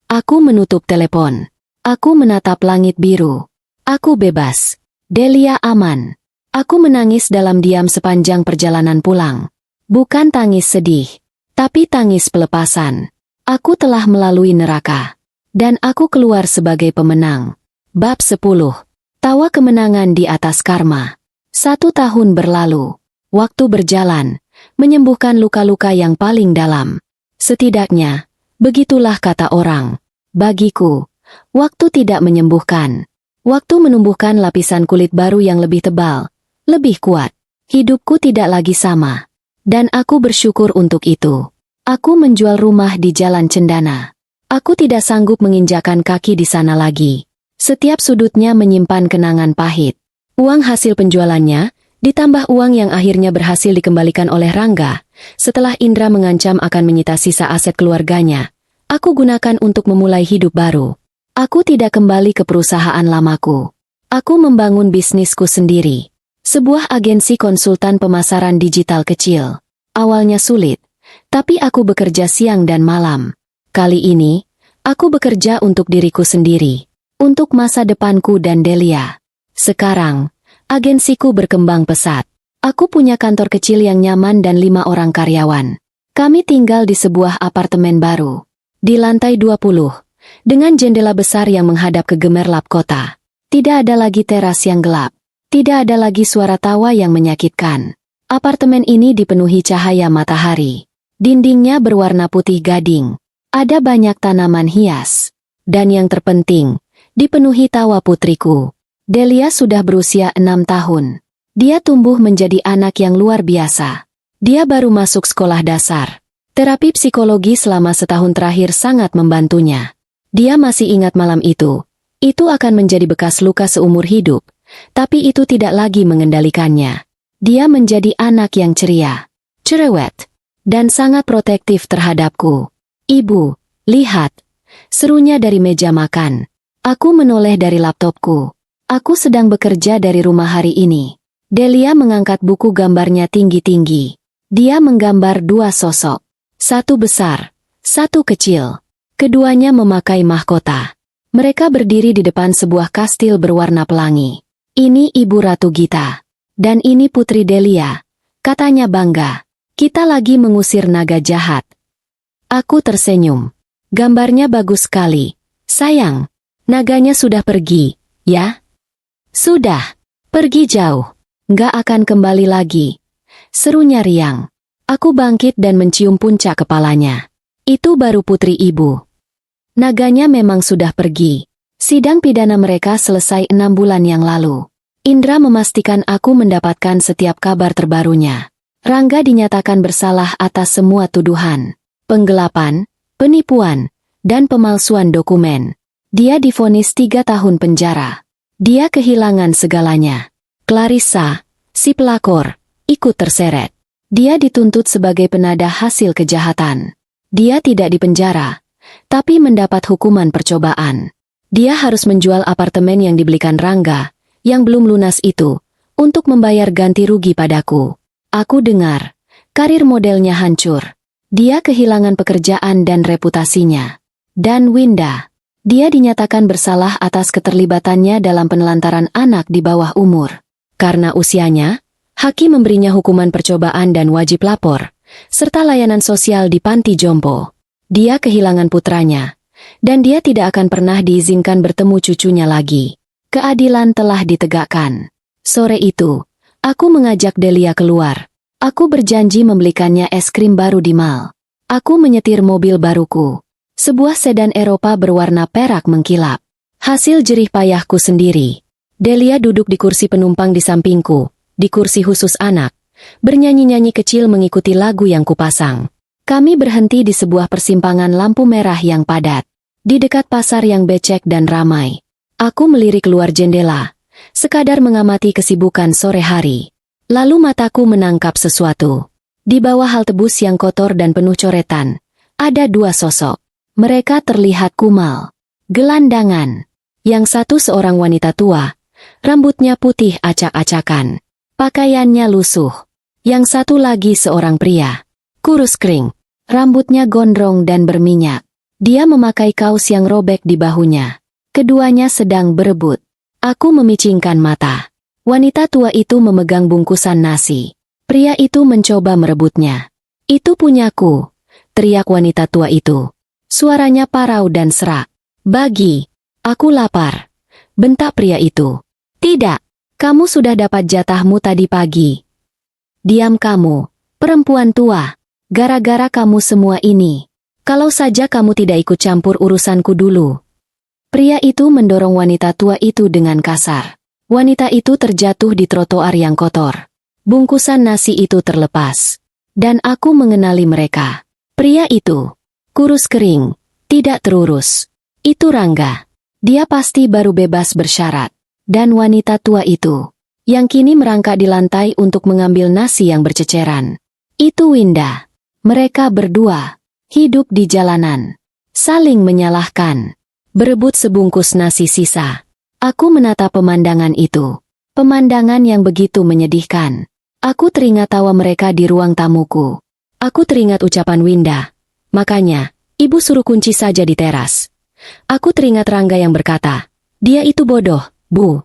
Aku menutup telepon. Aku menatap langit biru. Aku bebas. Delia aman. Aku menangis dalam diam sepanjang perjalanan pulang. Bukan tangis sedih, tapi tangis pelepasan. Aku telah melalui neraka. Dan aku keluar sebagai pemenang. Bab 10. Tawa kemenangan di atas karma. 1 tahun berlalu. Waktu berjalan, menyembuhkan luka-luka yang paling dalam. Setidaknya, begitulah kata orang. Bagiku, waktu tidak menyembuhkan. Waktu menumbuhkan lapisan kulit baru yang lebih tebal, lebih kuat. Hidupku tidak lagi sama. Dan aku bersyukur untuk itu. Aku menjual rumah di Jalan Cendana. Aku tidak sanggup menginjakan kaki di sana lagi. Setiap sudutnya menyimpan kenangan pahit. Uang hasil penjualannya, ditambah uang yang akhirnya berhasil dikembalikan oleh Rangga, setelah Indra mengancam akan menyita sisa aset keluarganya, aku gunakan untuk memulai hidup baru. Aku tidak kembali ke perusahaan lamaku. Aku membangun bisnisku sendiri. Sebuah agensi konsultan pemasaran digital kecil. Awalnya sulit, tapi aku bekerja siang dan malam. Kali ini, aku bekerja untuk diriku sendiri, untuk masa depanku dan Delia. Sekarang, agensiku berkembang pesat. Aku punya kantor kecil yang nyaman dan 5 orang karyawan. Kami tinggal di sebuah apartemen baru. Di lantai 20, dengan jendela besar yang menghadap ke gemerlap kota. Tidak ada lagi teras yang gelap. Tidak ada lagi suara tawa yang menyakitkan. Apartemen ini dipenuhi cahaya matahari. Dindingnya berwarna putih gading. Ada banyak tanaman hias. Dan yang terpenting, dipenuhi tawa putriku. Delia sudah berusia 6 tahun. Dia tumbuh menjadi anak yang luar biasa. Dia baru masuk sekolah dasar. Terapi psikologi selama setahun terakhir sangat membantunya. Dia masih ingat malam itu. Itu akan menjadi bekas luka seumur hidup. Tapi itu tidak lagi mengendalikannya. Dia menjadi anak yang ceria, cerewet, dan sangat protektif terhadapku. Ibu, lihat. Serunya dari meja makan. Aku menoleh dari laptopku. Aku sedang bekerja dari rumah hari ini. Delia mengangkat buku gambarnya tinggi-tinggi. Dia menggambar 2 sosok. Satu besar, satu kecil. Keduanya memakai mahkota. Mereka berdiri di depan sebuah kastil berwarna pelangi. Ini Ibu Ratu Gita. Dan ini Putri Delia. Katanya bangga. Kita lagi mengusir naga jahat. Aku tersenyum. Gambarnya bagus sekali. Sayang, naganya sudah pergi, ya? Sudah. Pergi jauh. Nggak akan kembali lagi. Serunya riang. Aku bangkit dan mencium puncak kepalanya. Itu baru putri ibu. Naganya memang sudah pergi. Sidang pidana mereka selesai 6 bulan yang lalu. Indra memastikan aku mendapatkan setiap kabar terbarunya. Rangga dinyatakan bersalah atas semua tuduhan. Penggelapan, penipuan, dan pemalsuan dokumen. Dia divonis 3 tahun penjara. Dia kehilangan segalanya. Clarissa, si pelakor, ikut terseret. Dia dituntut sebagai penada hasil kejahatan. Dia tidak dipenjara, tapi mendapat hukuman percobaan. Dia harus menjual apartemen yang dibelikan Rangga, yang belum lunas itu, untuk membayar ganti rugi padaku. Aku dengar, karir modelnya hancur. Dia kehilangan pekerjaan dan reputasinya. Dan Winda, dia dinyatakan bersalah atas keterlibatannya dalam penelantaran anak di bawah umur. Karena usianya, hakim memberinya hukuman percobaan dan wajib lapor, serta layanan sosial di panti jompo. Dia kehilangan putranya, dan dia tidak akan pernah diizinkan bertemu cucunya lagi. Keadilan telah ditegakkan. Sore itu, aku mengajak Delia keluar. Aku berjanji membelikannya es krim baru di mal. Aku menyetir mobil baruku. Sebuah sedan Eropa berwarna perak mengkilap. Hasil jerih payahku sendiri. Delia duduk di kursi penumpang di sampingku, di kursi khusus anak, bernyanyi-nyanyi kecil mengikuti lagu yang kupasang. Kami berhenti di sebuah persimpangan lampu merah yang padat, di dekat pasar yang becek dan ramai. Aku melirik keluar jendela, sekadar mengamati kesibukan sore hari. Lalu mataku menangkap sesuatu. Di bawah halte bus yang kotor dan penuh coretan, ada 2 sosok. Mereka terlihat kumal, gelandangan. Yang satu seorang wanita tua, rambutnya putih acak-acakan, pakaiannya lusuh. Yang satu lagi seorang pria, kurus kering, rambutnya gondrong dan berminyak. Dia memakai kaos yang robek di bahunya. Keduanya sedang berebut. Aku memicingkan mata. Wanita tua itu memegang bungkusan nasi. Pria itu mencoba merebutnya. "Itu punyaku," teriak wanita tua itu. Suaranya parau dan serak. "Bagi, aku lapar," bentak pria itu. "Tidak, kamu sudah dapat jatahmu tadi pagi." "Diam kamu, perempuan tua. Gara-gara kamu semua ini. Kalau saja kamu tidak ikut campur urusanku dulu." Pria itu mendorong wanita tua itu dengan kasar. Wanita itu terjatuh di trotoar yang kotor. Bungkusan nasi itu terlepas. Dan aku mengenali mereka. Pria itu, kurus kering, tidak terurus. Itu Rangga. Dia pasti baru bebas bersyarat. Dan wanita tua itu, yang kini merangkak di lantai untuk mengambil nasi yang berceceran. Itu Winda. Mereka berdua, hidup di jalanan. Saling menyalahkan. Berebut sebungkus nasi sisa. Aku menatap pemandangan itu. Pemandangan yang begitu menyedihkan. Aku teringat tawa mereka di ruang tamuku. Aku teringat ucapan Winda. "Makanya, ibu suruh kunci saja di teras." Aku teringat Rangga yang berkata, "Dia itu bodoh, Bu."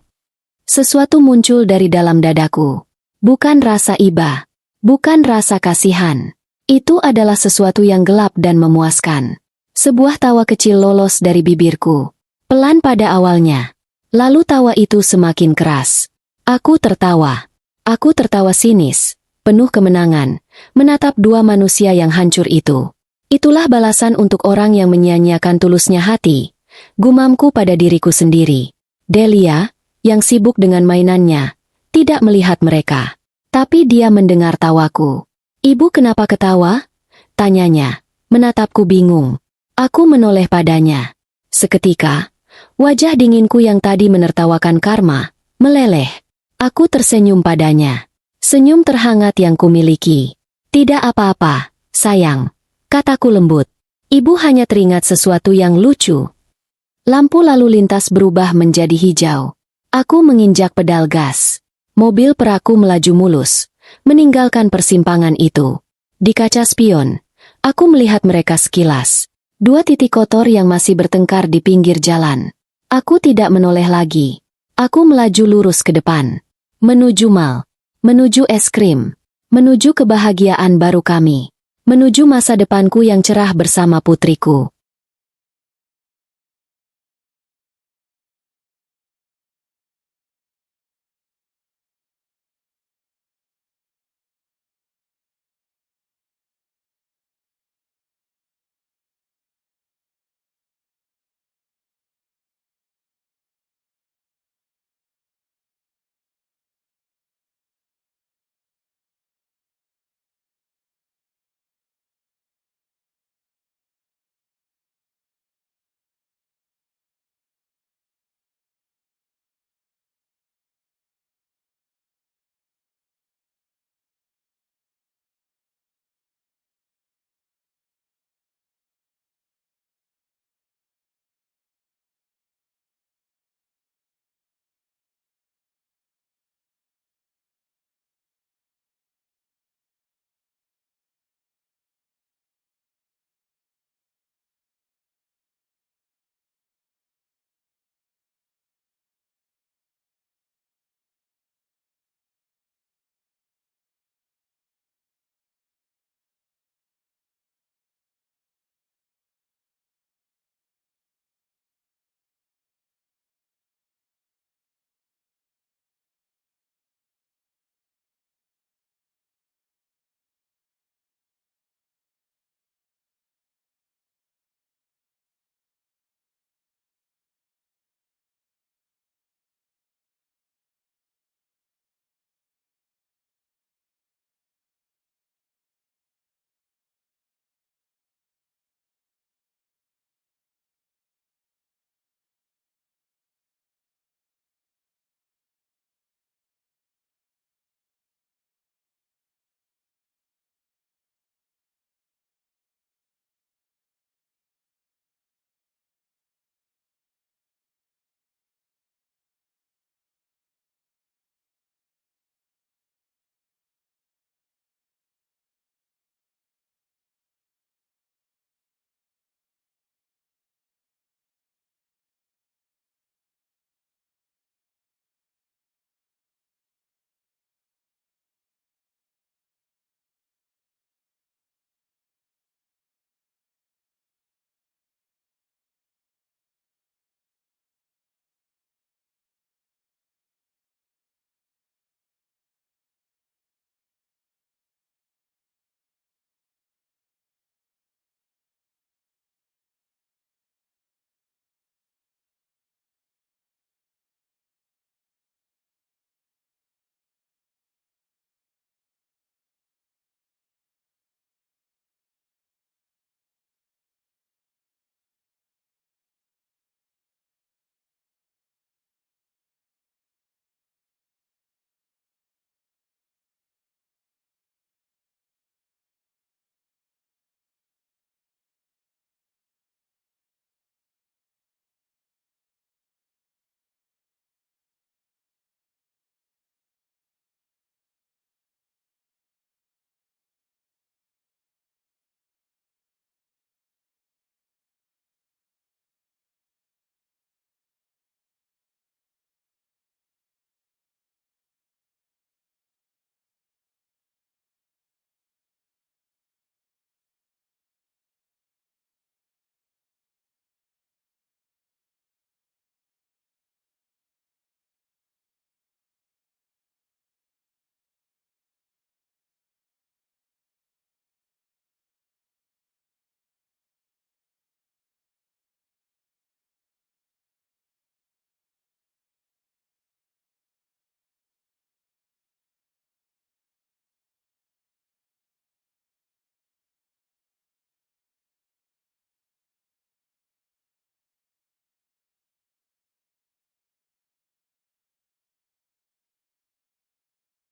Sesuatu muncul dari dalam dadaku. Bukan rasa iba. Bukan rasa kasihan. Itu adalah sesuatu yang gelap dan memuaskan. Sebuah tawa kecil lolos dari bibirku. Pelan pada awalnya. Lalu tawa itu semakin keras. Aku tertawa. Aku tertawa sinis, penuh kemenangan, menatap 2 manusia yang hancur itu. Itulah balasan untuk orang yang menyia-nyiakan tulusnya hati. Gumamku pada diriku sendiri. Delia, yang sibuk dengan mainannya, tidak melihat mereka. Tapi dia mendengar tawaku. "Ibu kenapa ketawa?" tanyanya, menatapku bingung. Aku menoleh padanya. Seketika, wajah dinginku yang tadi menertawakan karma, meleleh. Aku tersenyum padanya. Senyum terhangat yang kumiliki. "Tidak apa-apa, sayang," kataku lembut. "Ibu hanya teringat sesuatu yang lucu." Lampu lalu lintas berubah menjadi hijau. Aku menginjak pedal gas. Mobil peraku melaju mulus, meninggalkan persimpangan itu. Di kaca spion, aku melihat mereka sekilas. 2 titik kotor yang masih bertengkar di pinggir jalan. Aku tidak menoleh lagi. Aku melaju lurus ke depan. Menuju mal. Menuju es krim. Menuju kebahagiaan baru kami. Menuju masa depanku yang cerah bersama putriku.